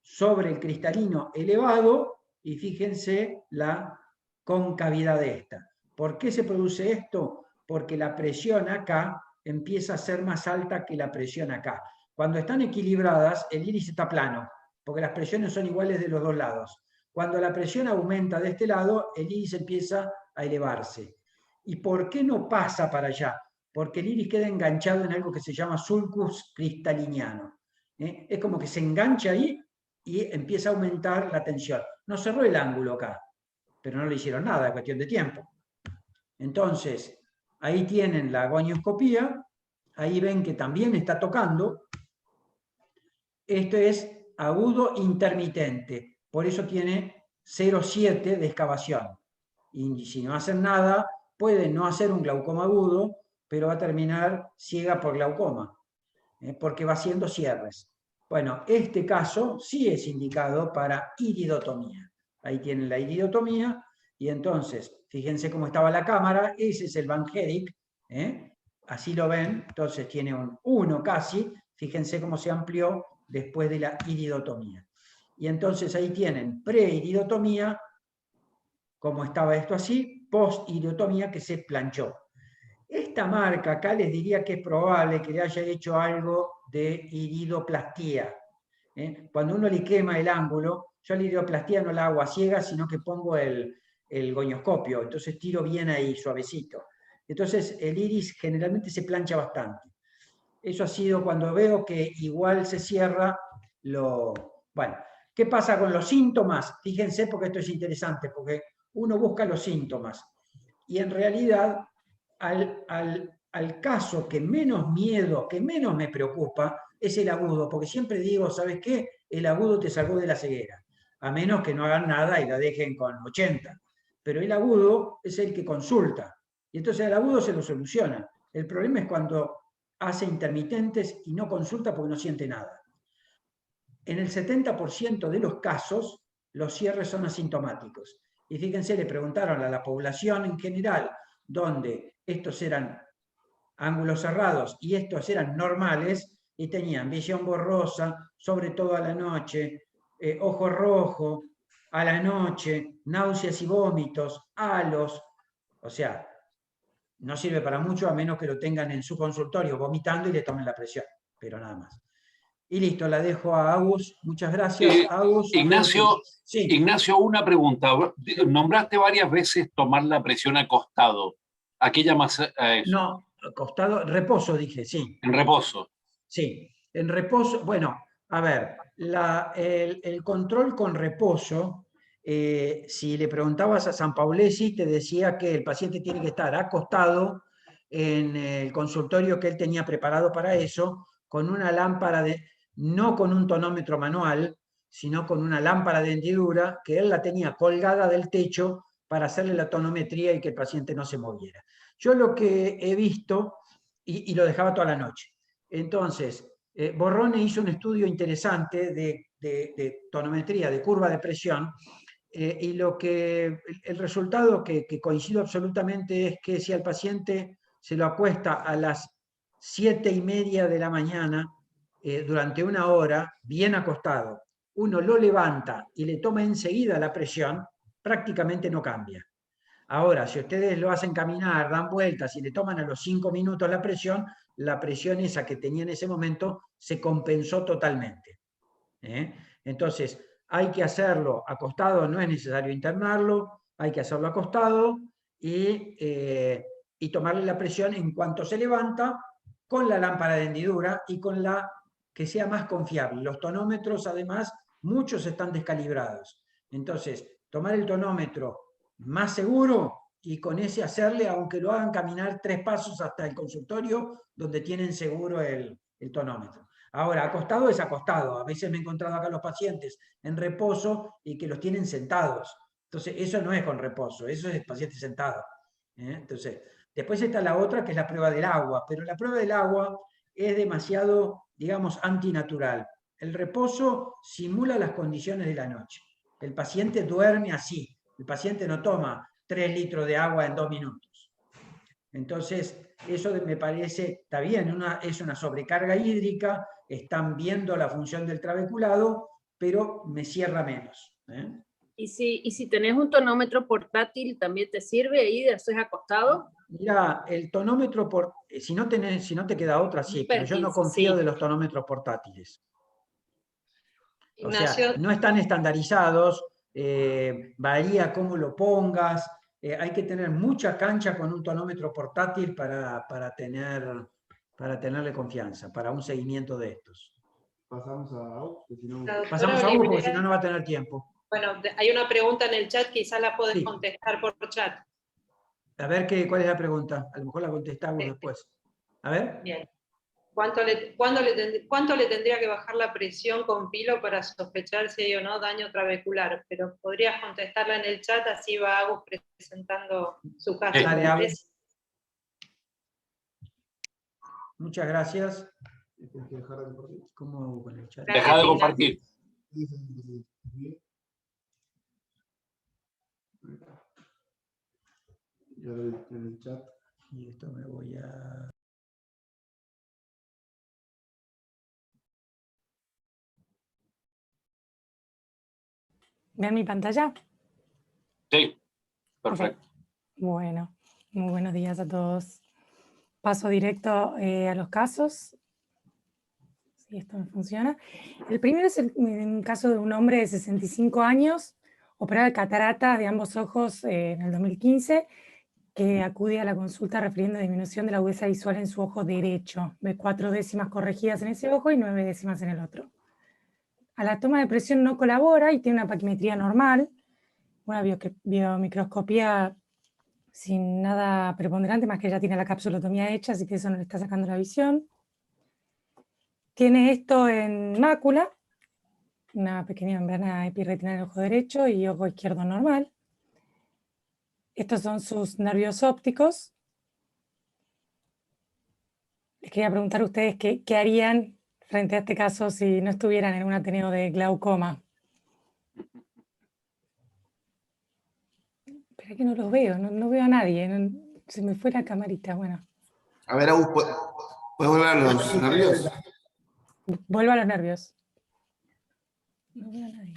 sobre el cristalino elevado y fíjense la concavidad de esta. ¿Por qué se produce esto? Porque la presión acá empieza a ser más alta que la presión acá. Cuando están equilibradas, el iris está plano, porque las presiones son iguales de los dos lados. Cuando la presión aumenta de este lado, el iris empieza a elevarse. ¿Y por qué no pasa para allá? Porque el iris queda enganchado en algo que se llama sulcus cristaliniano. Es como que se engancha ahí y empieza a aumentar la tensión. No cerró el ángulo acá, pero no le hicieron nada, es cuestión de tiempo. Entonces, ahí tienen la gonioscopía, ahí ven que también está tocando. Esto es agudo intermitente, por eso tiene 0,7 de excavación. Y si no hacen nada, pueden no hacer un glaucoma agudo, pero va a terminar ciega por glaucoma, porque va haciendo cierres. Bueno, este caso sí es indicado para iridotomía. Ahí tienen la iridotomía, y entonces, fíjense cómo estaba la cámara, ese es el Van Herik, así lo ven, entonces tiene un 1 casi, fíjense cómo se amplió después de la iridotomía. Y entonces ahí tienen pre-iridotomía, como estaba esto así, post-iridotomía que se planchó. Esta marca acá les diría que es probable que le haya hecho algo de iridoplastía. Cuando uno le quema el ángulo, yo la iridoplastía no la hago a ciegas, sino que pongo el gonioscopio, entonces tiro bien ahí, suavecito. Entonces el iris generalmente se plancha bastante. Eso ha sido cuando veo que igual se cierra Bueno, ¿qué pasa con los síntomas? Fíjense, porque esto es interesante, porque uno busca los síntomas. Y en realidad, al caso que menos miedo, que menos me preocupa, es el agudo, porque siempre digo, ¿sabes qué? El agudo te salvó de la ceguera, a menos que no hagan nada y la dejen con 80. Pero el agudo es el que consulta, y entonces el agudo se lo soluciona. El problema es cuando hace intermitentes y no consulta porque no siente nada. En el 70% de los casos, los cierres son asintomáticos. Y fíjense, le preguntaron a la población en general, donde estos eran ángulos cerrados y estos eran normales, y tenían visión borrosa, sobre todo a la noche, ojo rojo, a la noche, náuseas y vómitos, halos, o sea, no sirve para mucho a menos que lo tengan en su consultorio vomitando y le tomen la presión, pero nada más. Y listo, la dejo a Agus. Muchas gracias, Agus. Ignacio, sí. Ignacio, una pregunta. Nombraste varias veces tomar la presión acostado. ¿A qué llamas a eso? No, acostado, reposo dije, sí. En reposo. Sí, en reposo, bueno, a ver, el control con reposo, si le preguntabas a San Paulesi, te decía que el paciente tiene que estar acostado en el consultorio que él tenía preparado para eso, con una lámpara no con un tonómetro manual, sino con una lámpara de hendidura, que él la tenía colgada del techo para hacerle la tonometría y que el paciente no se moviera. Yo lo que he visto, y lo dejaba toda la noche. Entonces, Borrone hizo un estudio interesante de tonometría, de curva de presión, y el resultado que coincido absolutamente es que si al paciente se lo acuesta a las 7:30 de la mañana, durante una hora, bien acostado, uno lo levanta y le toma enseguida la presión, prácticamente no cambia. Ahora, si ustedes lo hacen caminar, dan vueltas y le toman a los 5 minutos la presión esa que tenía en ese momento se compensó totalmente. Entonces, hay que hacerlo acostado, no es necesario internarlo, hay que hacerlo acostado y tomarle la presión en cuanto se levanta con la lámpara de hendidura y con la que sea más confiable. Los tonómetros, además, muchos están descalibrados. Entonces, tomar el tonómetro más seguro y con ese hacerle, aunque lo hagan caminar 3 pasos hasta el consultorio donde tienen seguro el tonómetro. Ahora, acostado es acostado. A veces me he encontrado acá los pacientes en reposo y que los tienen sentados. Entonces, eso no es con reposo, eso es paciente sentado. Entonces, después está la otra que es la prueba del agua, pero la prueba del agua es demasiado, digamos, antinatural. El reposo simula las condiciones de la noche. El paciente duerme así. El paciente no toma 3 litros de agua en 2 minutos. Entonces, eso me parece, está bien, es una sobrecarga hídrica, están viendo la función del trabeculado, pero me cierra menos. ¿Y si tenés un tonómetro portátil, también te sirve ahí de hacer acostado? Mira, el tonómetro, si no te queda otra, sí, pero yo no confío sí. de los tonómetros portátiles. O sea, Ignacio, no están estandarizados, varía cómo lo pongas, hay que tener mucha cancha con un tonómetro portátil para tenerle confianza, para un seguimiento de estos. Pasamos a Aus, que si no... la doctora Pasamos a Hugo, porque si Olivera, no va a tener tiempo. bueno, hay una pregunta en el chat, quizás la podés Sí. contestar por chat. A ver cuál es la pregunta, a lo mejor la contestamos después. A ver. Bien. ¿Cuánto le tendría que bajar la presión con Pilo para sospechar si hay o no daño trabecular? Pero podrías contestarla en el chat, así va Agus presentando su caso. Dale, Agus. Muchas gracias. Tienes que dejar de compartir. ¿Cómo hago con el chat? Deja de compartir. Y ahora en el chat. Y esto me voy a... ¿Ven mi pantalla? Sí, perfecto. Okay. Bueno, muy buenos días a todos. Paso directo a los casos. Si esto me funciona. El primero es un caso de un hombre de 65 años, operado de cataratas de ambos ojos en el 2015, que acude a la consulta refiriendo a disminución de la agudeza visual en su ojo derecho. Ve 4 décimas corregidas en ese ojo y 9 décimas en el otro. A la toma de presión no colabora y tiene una paquimetría normal, una biomicroscopía sin nada preponderante, más que ya tiene la capsulotomía hecha, así que eso no le está sacando la visión. Tiene esto en mácula, una pequeña membrana epirretinal en el ojo derecho y ojo izquierdo normal. Estos son sus nervios ópticos. Les quería preguntar a ustedes qué harían frente a este caso si no estuvieran en un ateneo de glaucoma. Espera que no los veo, no veo a nadie, se me fue la camarita, bueno. A ver, Agus, ¿puedes volver a los nervios? Vuelvo a los nervios. No veo a nadie.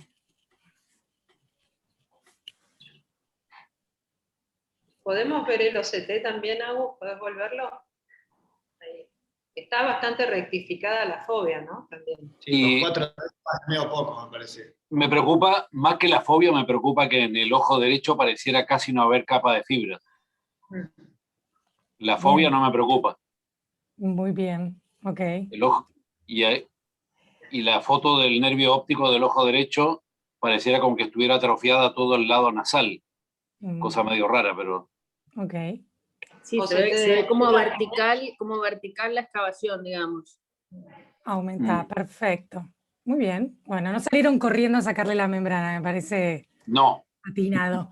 ¿Podemos ver el OCT también, Agus? ¿Podés volverlo? Ahí. Está bastante rectificada la fobia, ¿no? También. Y Los 4 es medio poco, me parece. me preocupa, más que la fobia, me preocupa que en el ojo derecho pareciera casi no haber capa de fibra. La fobia no me preocupa. Muy bien, ok. El ojo, y la foto del nervio óptico del ojo derecho pareciera como que estuviera atrofiada todo el lado nasal. Cosa medio rara, pero... Ok. Sí, se ve como vertical la excavación, digamos. Aumentada, perfecto. Muy bien. Bueno, no salieron corriendo a sacarle la membrana, me parece No. atinado.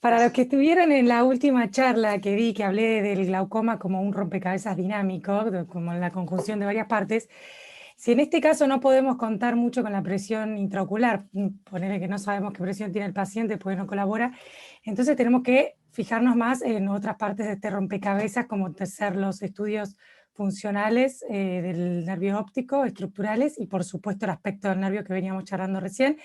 Para los que estuvieron en la última charla que di, que hablé del glaucoma como un rompecabezas dinámico, como la conjunción de varias partes, si en este caso no podemos contar mucho con la presión intraocular, ponerle que no sabemos qué presión tiene el paciente, pues no colabora, entonces tenemos que fijarnos más en otras partes de este rompecabezas, como ser los estudios funcionales del nervio óptico, estructurales, y por supuesto el aspecto del nervio que veníamos charlando recién,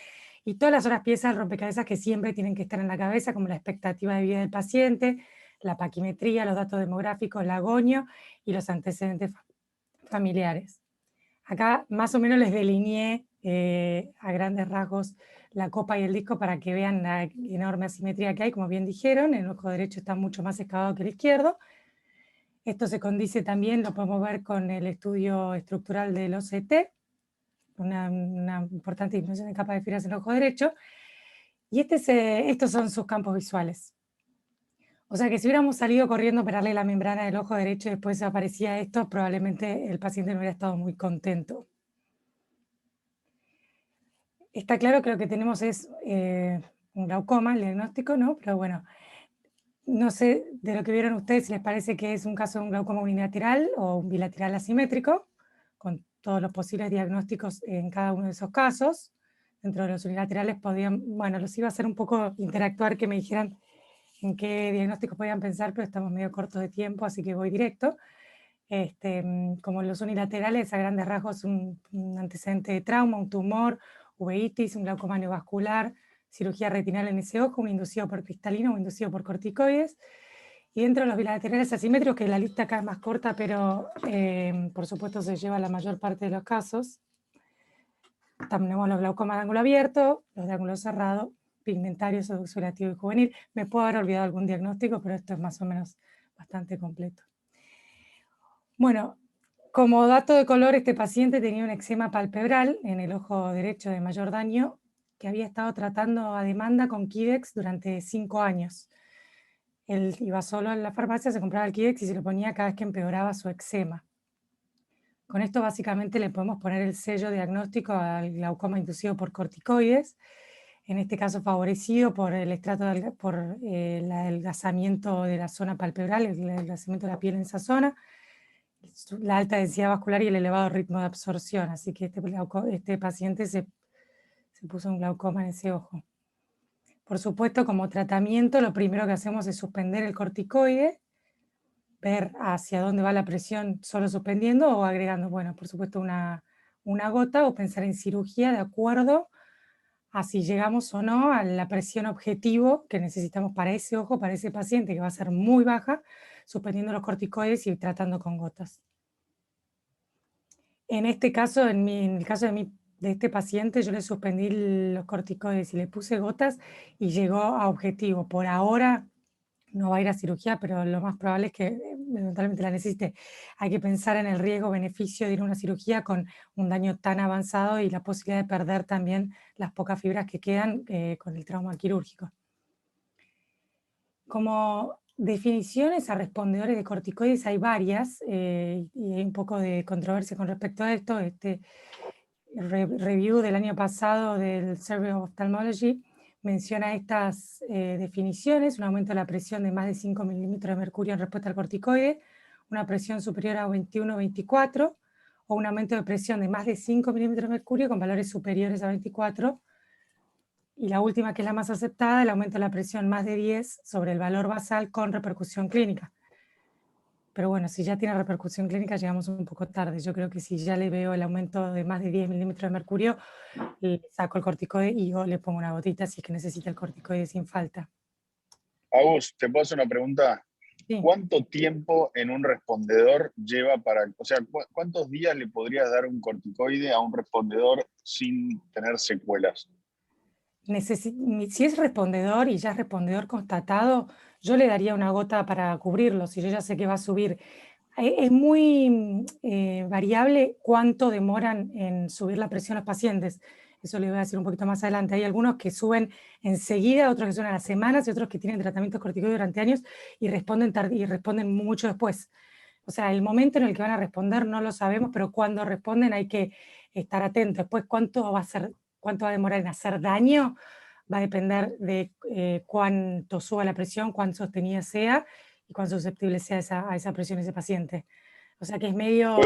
y todas las otras piezas del rompecabezas que siempre tienen que estar en la cabeza, como la expectativa de vida del paciente, la paquimetría, los datos demográficos, el agonio y los antecedentes familiares. Acá más o menos les delineé a grandes rasgos la copa y el disco para que vean la enorme asimetría que hay, como bien dijeron, el ojo derecho está mucho más excavado que el izquierdo. Esto se condice también, lo podemos ver con el estudio estructural del OCT, una importante disminución de capa de fibras en el ojo derecho, y estos son sus campos visuales. O sea que si hubiéramos salido corriendo a operarle la membrana del ojo derecho y después aparecía esto, probablemente el paciente no hubiera estado muy contento. Está claro que lo que tenemos es un glaucoma, el diagnóstico, ¿no? Pero bueno, no sé de lo que vieron ustedes si les parece que es un caso de un glaucoma unilateral o un bilateral asimétrico, con todos los posibles diagnósticos en cada uno de esos casos. Dentro de los unilaterales podían, bueno, los iba a hacer un poco interactuar, que me dijeran en qué diagnósticos podían pensar, pero estamos medio cortos de tiempo, así que voy directo. Como los unilaterales, a grandes rasgos, un antecedente de trauma, un tumor, uveitis, un glaucoma neovascular, cirugía retinal en ese ojo, un inducido por cristalina o inducido por corticoides. Y dentro de los bilaterales asimétricos, que la lista acá es más corta, pero por supuesto se lleva la mayor parte de los casos, tenemos los glaucomas de ángulo abierto, los de ángulo cerrado, pigmentario, subxurativo y juvenil. Me puedo haber olvidado algún diagnóstico, pero esto es más o menos bastante completo. Bueno, como dato de color, este paciente tenía un eczema palpebral en el ojo derecho de mayor daño que había estado tratando a demanda con Kidex durante 5 años. Él iba solo a la farmacia, se compraba el Kidex y se lo ponía cada vez que empeoraba su eczema. Con esto básicamente le podemos poner el sello diagnóstico al glaucoma inducido por corticoides, en este caso favorecido por el estrato, por el adelgazamiento de la zona palpebral, el adelgazamiento de la piel en esa zona, la alta densidad vascular y el elevado ritmo de absorción. Así que este paciente se puso un glaucoma en ese ojo. Por supuesto, como tratamiento, lo primero que hacemos es suspender el corticoide, ver hacia dónde va la presión solo suspendiendo o agregando, bueno, por supuesto una gota, o pensar en cirugía de acuerdo a si llegamos o no a la presión objetivo que necesitamos para ese ojo, para ese paciente, que va a ser muy baja, suspendiendo los corticoides y tratando con gotas. En este caso, en el caso de este paciente, yo le suspendí los corticoides y le puse gotas y llegó a objetivo. Por ahora no va a ir a cirugía, pero lo más probable es que eventualmente la necesite. Hay que pensar en el riesgo-beneficio de ir a una cirugía con un daño tan avanzado y la posibilidad de perder también las pocas fibras que quedan con el trauma quirúrgico. Como definiciones a respondedores de corticoides hay varias, y hay un poco de controversia con respecto a esto. Este review del año pasado del Survey of Ophthalmology menciona estas definiciones: un aumento de la presión de más de 5 milímetros de mercurio en respuesta al corticoide, una presión superior a 21-24, o un aumento de presión de más de 5 milímetros de mercurio con valores superiores a 24, y la última, que es la más aceptada, el aumento de la presión más de 10 sobre el valor basal con repercusión clínica. Pero bueno, si ya tiene repercusión clínica, llegamos un poco tarde. Yo creo que si ya le veo el aumento de más de 10 milímetros de mercurio, le saco el corticoide y yo le pongo una gotita si es que necesita el corticoide sin falta. Agus, ¿te puedo hacer una pregunta? Sí. ¿Cuánto tiempo en un respondedor lleva para, o sea, cuántos días le podrías dar un corticoide a un respondedor sin tener secuelas? Si es respondedor y ya es respondedor constatado, yo le daría una gota para cubrirlo, si yo ya sé que va a subir. Es muy variable cuánto demoran en subir la presión a los pacientes. Eso le voy a decir un poquito más adelante. Hay algunos que suben enseguida, otros que suben a las semanas y otros que tienen tratamientos corticoides durante años y responden mucho después. O sea, el momento en el que van a responder no lo sabemos, pero cuando responden hay que estar atentos. Después, cuánto va a demorar en hacer daño, va a depender de cuánto suba la presión, cuán sostenida sea y cuán susceptible sea a esa presión ese paciente. O sea que es medio...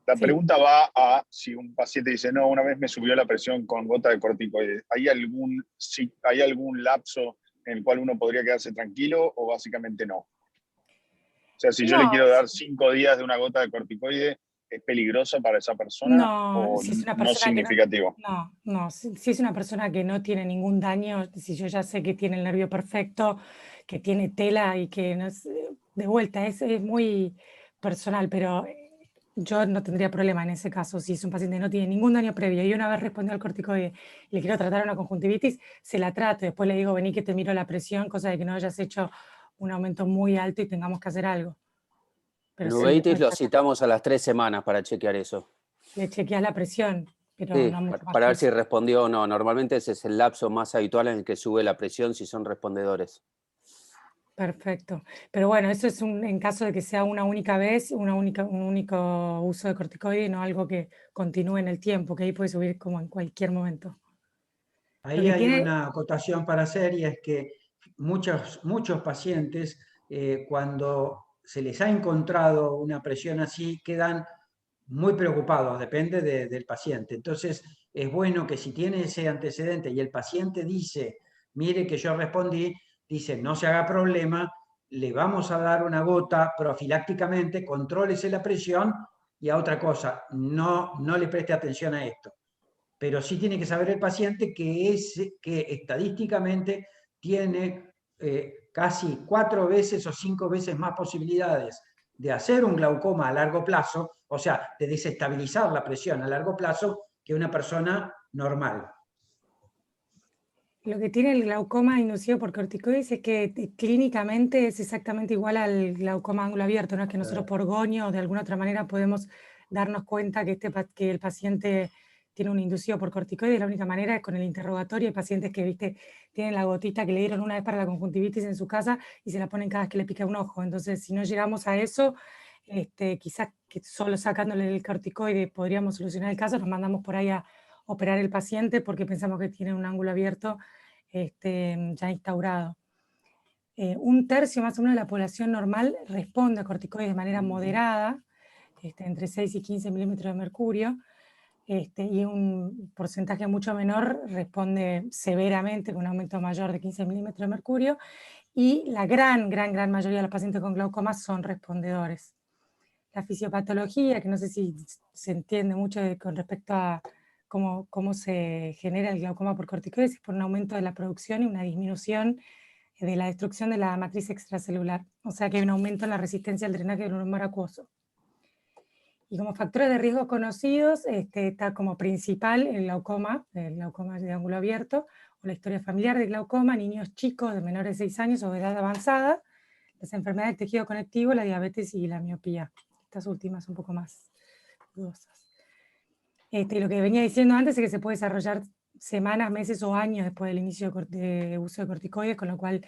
La sí. pregunta va a si un paciente dice, no, una vez me subió la presión con gota de corticoides. ¿Hay algún lapso en el cual uno podría quedarse tranquilo o básicamente no? O sea, si yo le quiero dar 5 días de una gota de corticoide, ¿Es peligrosa para esa persona No, o si es una no persona que significativo? no, si es una persona que no tiene ningún daño, si yo ya sé que tiene el nervio perfecto, que tiene tela y que no es, de vuelta, es muy personal, pero yo no tendría problema en ese caso. Si es un paciente que no tiene ningún daño previo y una vez respondió al corticoide y le quiero tratar una conjuntivitis, se la trato. Después le digo, vení que te miro la presión, cosa de que no hayas hecho un aumento muy alto y tengamos que hacer algo. Pero El sí, uveitis lo citamos a las 3 semanas para chequear eso. le chequeas la presión, pero Sí, no mucho más para que ver si eso. respondió o no. Normalmente ese es el lapso más habitual en el que sube la presión si son respondedores. Perfecto. Pero bueno, eso es en caso de que sea una única vez, un único uso de corticoide y no algo que continúe en el tiempo, que ahí puede subir como en cualquier momento. Lo Ahí que hay tiene, una acotación para hacer y es que muchos pacientes, cuando se les ha encontrado una presión así, quedan muy preocupados, depende del paciente. Entonces, es bueno que si tiene ese antecedente y el paciente dice, mire que yo respondí, dice, no se haga problema, le vamos a dar una gota profilácticamente, contrólese la presión y a otra cosa, no le preste atención a esto. Pero sí tiene que saber el paciente que estadísticamente tiene casi 4 veces o 5 veces más posibilidades de hacer un glaucoma a largo plazo, o sea, de desestabilizar la presión a largo plazo, que una persona normal. lo que tiene el glaucoma inducido por corticoides es que clínicamente es exactamente igual al glaucoma ángulo abierto, no es que nosotros por goño o de alguna otra manera podemos darnos cuenta que, que el paciente tiene un inducido por corticoides. La única manera es con el interrogatorio. Hay pacientes que, viste, tienen la gotita que le dieron una vez para la conjuntivitis en su casa y se la ponen cada vez que le pica un ojo. Entonces, si no llegamos a eso, quizás que solo sacándole el corticoide podríamos solucionar el caso. Nos mandamos por ahí a operar el paciente porque pensamos que tiene un ángulo abierto ya instaurado. Un tercio más o menos de la población normal responde a corticoides de manera moderada, entre 6 y 15 milímetros de mercurio, y un porcentaje mucho menor responde severamente con un aumento mayor de 15 milímetros de mercurio, y la gran mayoría de los pacientes con glaucoma son respondedores. La fisiopatología, que no sé si se entiende mucho con respecto a cómo se genera el glaucoma por corticoides, es por un aumento de la producción y una disminución de la destrucción de la matriz extracelular. O sea que hay un aumento en la resistencia al drenaje del neuromo acuoso. Y como factores de riesgo conocidos, está como principal el glaucoma de ángulo abierto, o la historia familiar de glaucoma, niños chicos de menores de 6 años o de edad avanzada, las enfermedades del tejido conectivo, la diabetes y la miopía. Estas últimas un poco más dudosas. Y lo que venía diciendo antes es que se puede desarrollar semanas, meses o años después del inicio de uso de corticoides, con lo cual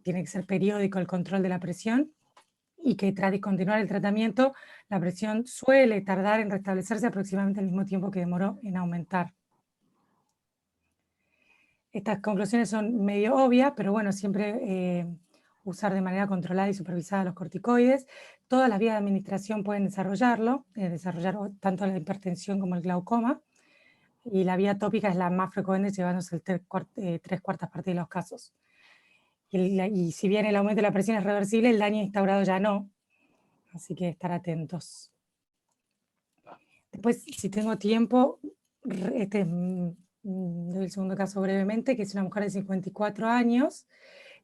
tiene que ser periódico el control de la presión, y que tras discontinuar el tratamiento, la presión suele tardar en restablecerse aproximadamente al mismo tiempo que demoró en aumentar. Estas conclusiones son medio obvias, pero bueno, siempre usar de manera controlada y supervisada los corticoides. Todas las vías de administración pueden desarrollar tanto la hipertensión como el glaucoma, y la vía tópica es la más frecuente, llevándose el 3/4 partes de los casos. Y si bien el aumento de la presión es reversible, el daño instaurado ya no, así que estar atentos. Después, si tengo tiempo, doy el segundo caso brevemente, que es una mujer de 54 años,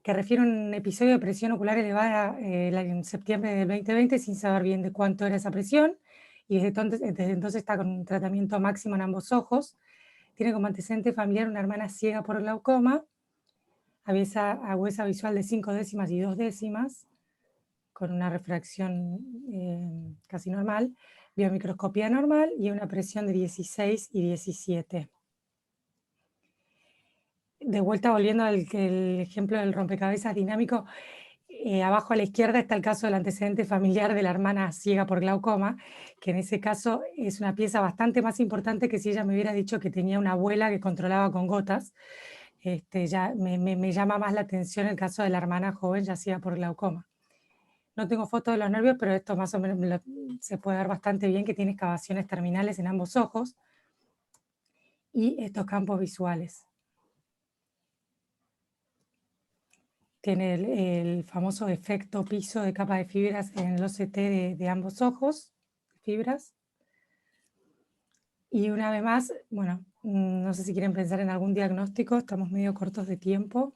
que refiere a un episodio de presión ocular elevada en septiembre del 2020, sin saber bien de cuánto era esa presión, y desde entonces está con un tratamiento máximo en ambos ojos. Tiene como antecedente familiar una hermana ciega por glaucoma, agudeza visual de 5 décimas y 2 décimas, con una refracción casi normal, biomicroscopía normal y una presión de 16 y 17. De vuelta, volviendo al ejemplo del rompecabezas dinámico, abajo a la izquierda está el caso del antecedente familiar de la hermana ciega por glaucoma, que en ese caso es una pieza bastante más importante que si ella me hubiera dicho que tenía una abuela que controlaba con gotas. Ya me llama más la atención el caso de la hermana joven ya ciega por glaucoma. No tengo fotos de los nervios, pero esto más o menos se puede ver bastante bien, que tiene excavaciones terminales en ambos ojos y estos campos visuales. Tiene el famoso efecto piso de capa de fibras en el OCT de ambos ojos, fibras. Y una vez más, bueno, no sé si quieren pensar en algún diagnóstico, estamos medio cortos de tiempo.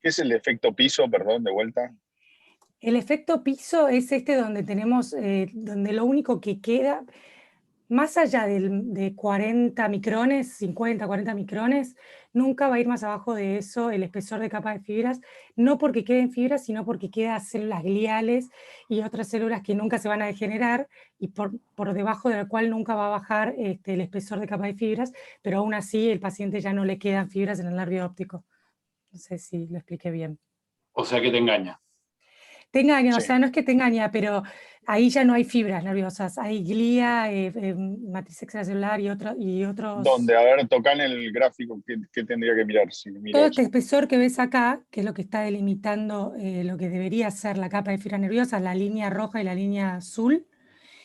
¿Qué es el efecto piso, perdón, de vuelta? El efecto piso es donde tenemos, donde lo único que queda, más allá de 40 micrones, 50, 40 micrones, nunca va a ir más abajo de eso el espesor de capa de fibras, no porque queden fibras, sino porque quedan células gliales y otras células que nunca se van a degenerar y por debajo de la cual nunca va a bajar el espesor de capa de fibras, pero aún así el paciente ya no le quedan fibras en el nervio óptico. No sé si lo expliqué bien. O sea que te engaña. Te engaña, Sí. o sea, no es que te engaña, pero ahí ya no hay fibras nerviosas, hay glía, matriz extracelular y otros... Donde, a ver, tocan el gráfico, ¿qué tendría que mirar? Si miro Todo eso. este espesor que ves acá, que es lo que está delimitando lo que debería ser la capa de fibra nerviosa, la línea roja y la línea azul,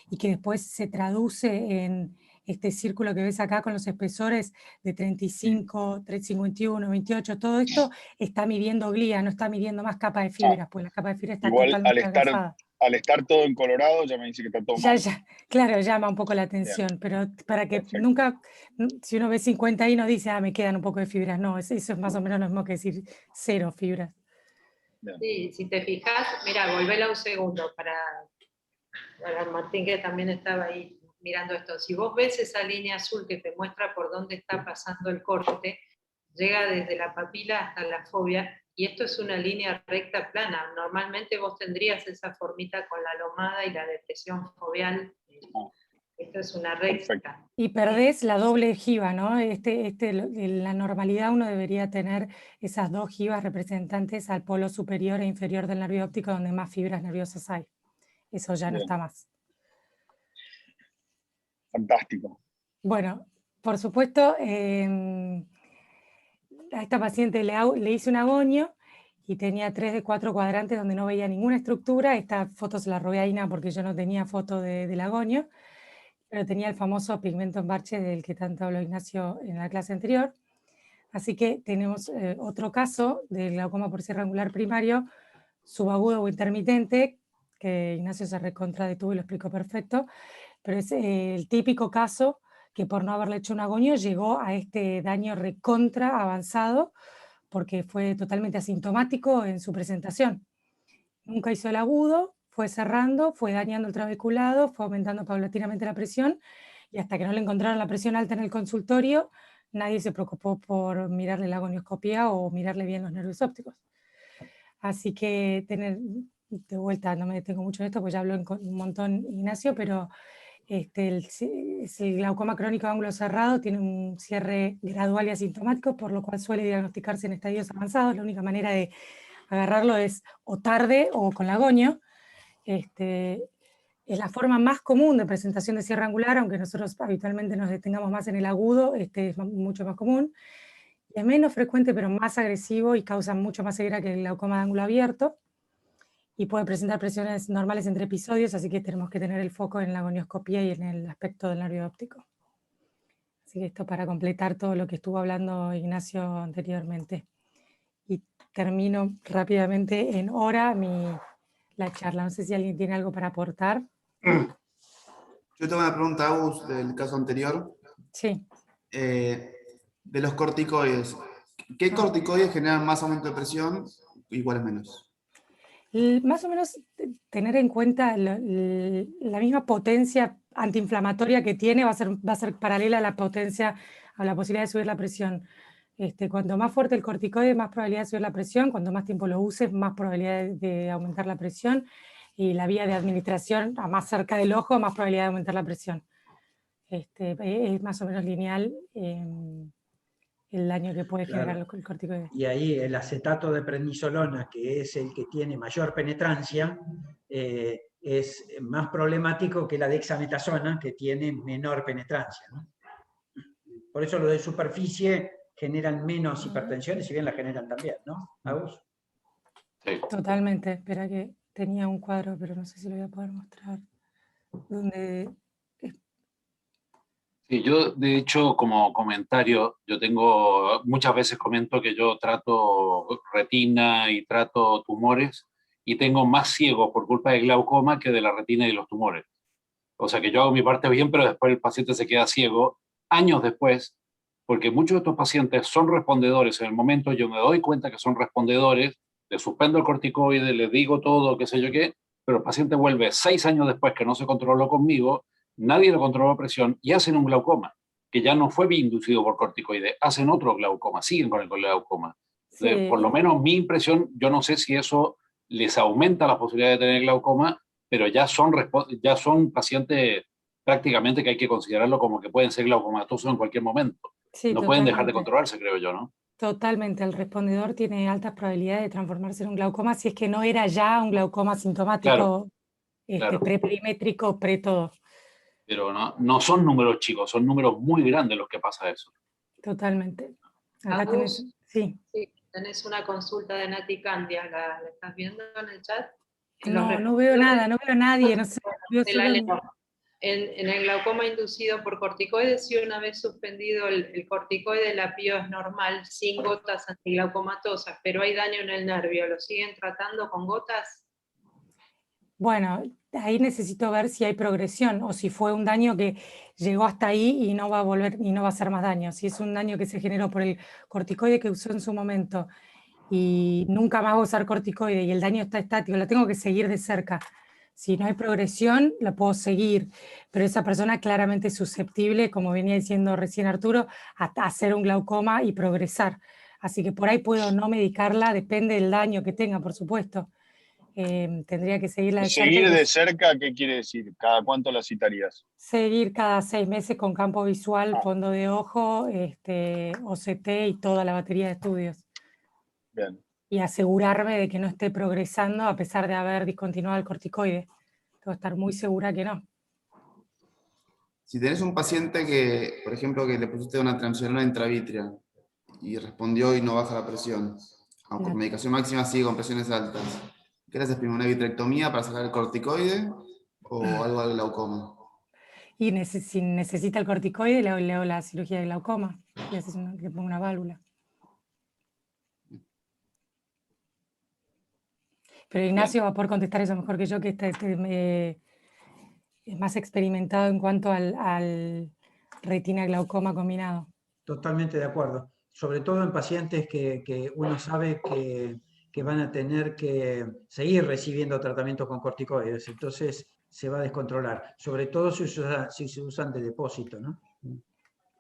y que después se traduce en este círculo que ves acá con los espesores de 35, 51, 28, todo esto está midiendo glía, no está midiendo más capa de fibras, pues la capa de fibra está Igual totalmente adelgazada. al estar todo en colorado ya me dice que está todo mal. Claro, llama un poco la Bien. atención, pero para que Perfecto. nunca, si uno ve 50 ahí no dice, me quedan un poco de fibras, no, eso es más o menos lo mismo que decir 0 fibras. Bien. Sí, si te fijas, mira, volvela un segundo para Martín, que también estaba ahí mirando esto. Si vos ves esa línea azul que te muestra por dónde está pasando el corte, llega desde la papila hasta la fobia, y esto es una línea recta plana. Normalmente vos tendrías esa formita con la lomada y la depresión foveal. Esto es una recta. Y perdés la doble ojiva, ¿no? En la normalidad uno debería tener esas 2 ojivas representantes al polo superior e inferior del nervio óptico donde más fibras nerviosas hay. Eso ya no está más. Fantástico. Bueno, por supuesto, a esta paciente le hice un agonio y tenía 3 de 4 cuadrantes donde no veía ninguna estructura. Esta foto se la robé a Ina porque yo no tenía foto del agonio, pero tenía el famoso pigmento en parche del que tanto habló Ignacio en la clase anterior. Así que tenemos otro caso de glaucoma por cierre angular primario, subagudo o intermitente, que Ignacio se recontradetuvo y lo explicó perfecto, pero es el típico caso que por no haberle hecho un agonio llegó a este daño recontra avanzado porque fue totalmente asintomático en su presentación. Nunca hizo el agudo, fue cerrando, fue dañando el trabeculado, fue aumentando paulatinamente la presión y hasta que no le encontraron la presión alta en el consultorio, nadie se preocupó por mirarle la agonioscopía o mirarle bien los nervios ópticos. Así que tener, de vuelta, no me detengo mucho en esto, pues ya habló un montón Ignacio, pero es el glaucoma crónico de ángulo cerrado, tiene un cierre gradual y asintomático, por lo cual suele diagnosticarse en estadios avanzados. La única manera de agarrarlo es o tarde o con la agonio. Es la forma más común de presentación de cierre angular, aunque nosotros habitualmente nos detengamos más en el agudo, es mucho más común. Es menos frecuente, pero más agresivo y causa mucho más ceguera que el glaucoma de ángulo abierto. Y puede presentar presiones normales entre episodios, así que tenemos que tener el foco en la agonioscopía y en el aspecto del nervio óptico. Así que esto para completar todo lo que estuvo hablando Ignacio anteriormente. Y termino rápidamente en hora la charla. No sé si alguien tiene algo para aportar. Yo tengo una pregunta, Agus, del caso anterior. Sí. De los corticoides. ¿Qué corticoides generan más aumento de presión y cuáles menos? Más o menos tener en cuenta la misma potencia antiinflamatoria que tiene va a ser paralela a la potencia, a la posibilidad de subir la presión. Cuanto más fuerte el corticoide, más probabilidad de subir la presión, cuanto más tiempo lo uses, más probabilidad de aumentar la presión, y la vía de administración, a más cerca del ojo, más probabilidad de aumentar la presión. Es más o menos lineal el daño que puede generar el corticoide. Y ahí el acetato de prednisolona, que es el que tiene mayor penetrancia, es más problemático que la dexametasona, que tiene menor penetrancia, ¿no? Por eso lo de superficie generan menos hipertensiones, si bien la generan también, ¿no, Agus? Sí. Totalmente. Espera que tenía un cuadro, pero no sé si lo voy a poder mostrar. Sí, yo de hecho como comentario, muchas veces comento que yo trato retina y trato tumores y tengo más ciegos por culpa del glaucoma que de la retina y los tumores. O sea que yo hago mi parte bien, pero después el paciente se queda ciego años después, porque muchos de estos pacientes son respondedores. En el momento yo me doy cuenta que son respondedores, les suspendo el corticoide, les digo todo, qué sé yo qué, pero el paciente vuelve 6 años después que no se controló conmigo, nadie le controló presión y hacen un glaucoma, que ya no fue inducido por corticoide, hacen otro glaucoma, siguen con el glaucoma. Sí. Por lo menos mi impresión, yo no sé si eso les aumenta la posibilidad de tener glaucoma, pero ya son pacientes prácticamente que hay que considerarlo como que pueden ser glaucomatosos en cualquier momento. Sí, no pueden dejar de totalmente. controlarse, creo yo, ¿no? Totalmente, el respondedor tiene altas probabilidades de transformarse en un glaucoma si es que no era ya un glaucoma sintomático, Claro. preperimétrico, pre-todo. Pero no son números chicos, son números muy grandes los que pasa eso. Totalmente. Acá Agus, tenés, sí. Tenés una consulta de Nati Candia, ¿la estás viendo en el chat? No veo nada, no veo a nadie, no sé. Veo Te la solo leo. En el glaucoma inducido por corticoides, si una vez suspendido el corticoide, la PIO es normal, sin gotas antiglaucomatosas, pero hay daño en el nervio. ¿Lo siguen tratando con gotas? Bueno, ahí necesito ver si hay progresión o si fue un daño que llegó hasta ahí y no va a volver y no va a hacer más daño. Si es un daño que se generó por el corticoide que usó en su momento y nunca más va a usar corticoide y el daño está estático, la tengo que seguir de cerca. Si no hay progresión, la puedo seguir, pero esa persona claramente es susceptible, como venía diciendo recién Arturo, a hacer un glaucoma y progresar. Así que por ahí puedo no medicarla, depende del daño que tenga, por supuesto. Tendría que seguirla de cerca. ¿Seguir de cerca qué quiere decir? ¿Cada cuánto la citarías? Seguir cada 6 meses con campo visual, fondo de ojo, OCT y toda la batería de estudios. Bien. Y asegurarme de que no esté progresando a pesar de haber discontinuado el corticoide. Tengo que estar muy segura que no. Si tenés un paciente que, por ejemplo, que le pusiste una transferona intravítrea y respondió y no baja la presión, aunque con medicación máxima sigue con presiones altas, ¿qué le haces primero? ¿Una vitrectomía para sacar el corticoide o algo al glaucoma? Y si necesita el corticoide, le hago la cirugía de glaucoma. Le pongo una válvula. Pero Ignacio va a poder contestar eso mejor que yo, que es más experimentado en cuanto al retina glaucoma combinado. Totalmente de acuerdo. Sobre todo en pacientes que uno sabe que van a tener que seguir recibiendo tratamiento con corticoides. Entonces se va a descontrolar. Sobre todo si se usan de depósito, ¿no?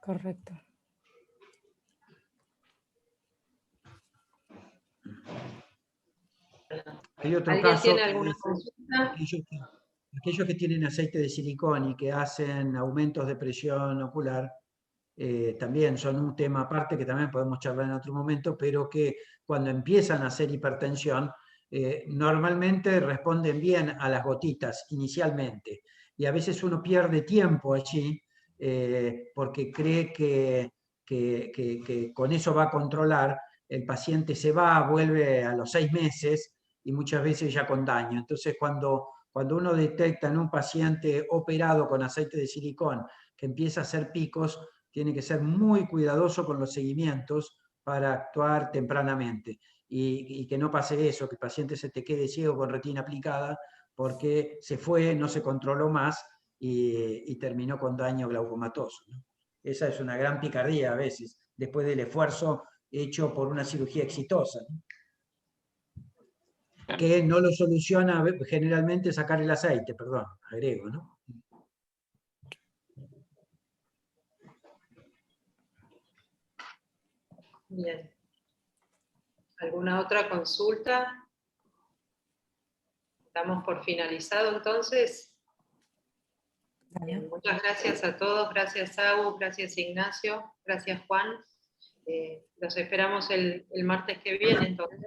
Correcto. Hay otro ¿Alguien caso, tiene alguna consulta? aquellos que tienen aceite de silicón y que hacen aumentos de presión ocular, también son un tema aparte que también podemos charlar en otro momento, pero que cuando empiezan a hacer hipertensión, normalmente responden bien a las gotitas inicialmente, y a veces uno pierde tiempo allí porque cree que con eso va a controlar. El paciente se va, vuelve a los 6 meses y muchas veces ya con daño. Entonces, cuando uno detecta en un paciente operado con aceite de silicón que empieza a hacer picos, tiene que ser muy cuidadoso con los seguimientos para actuar tempranamente y que no pase eso, que el paciente se te quede ciego con retina aplicada porque se fue, no se controló más y terminó con daño glaucomatoso, ¿no? Esa es una gran picardía a veces, después del esfuerzo hecho por una cirugía exitosa, ¿no? Que no lo soluciona generalmente sacar el aceite, perdón, agrego, ¿no? Bien. ¿Alguna otra consulta? ¿Damos por finalizado entonces? Bien, muchas gracias a todos, gracias Agus, gracias Ignacio, gracias Juan. Los esperamos el martes que viene entonces.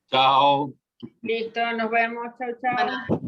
Chao. Listo, nos vemos. Chao, chao. Bueno,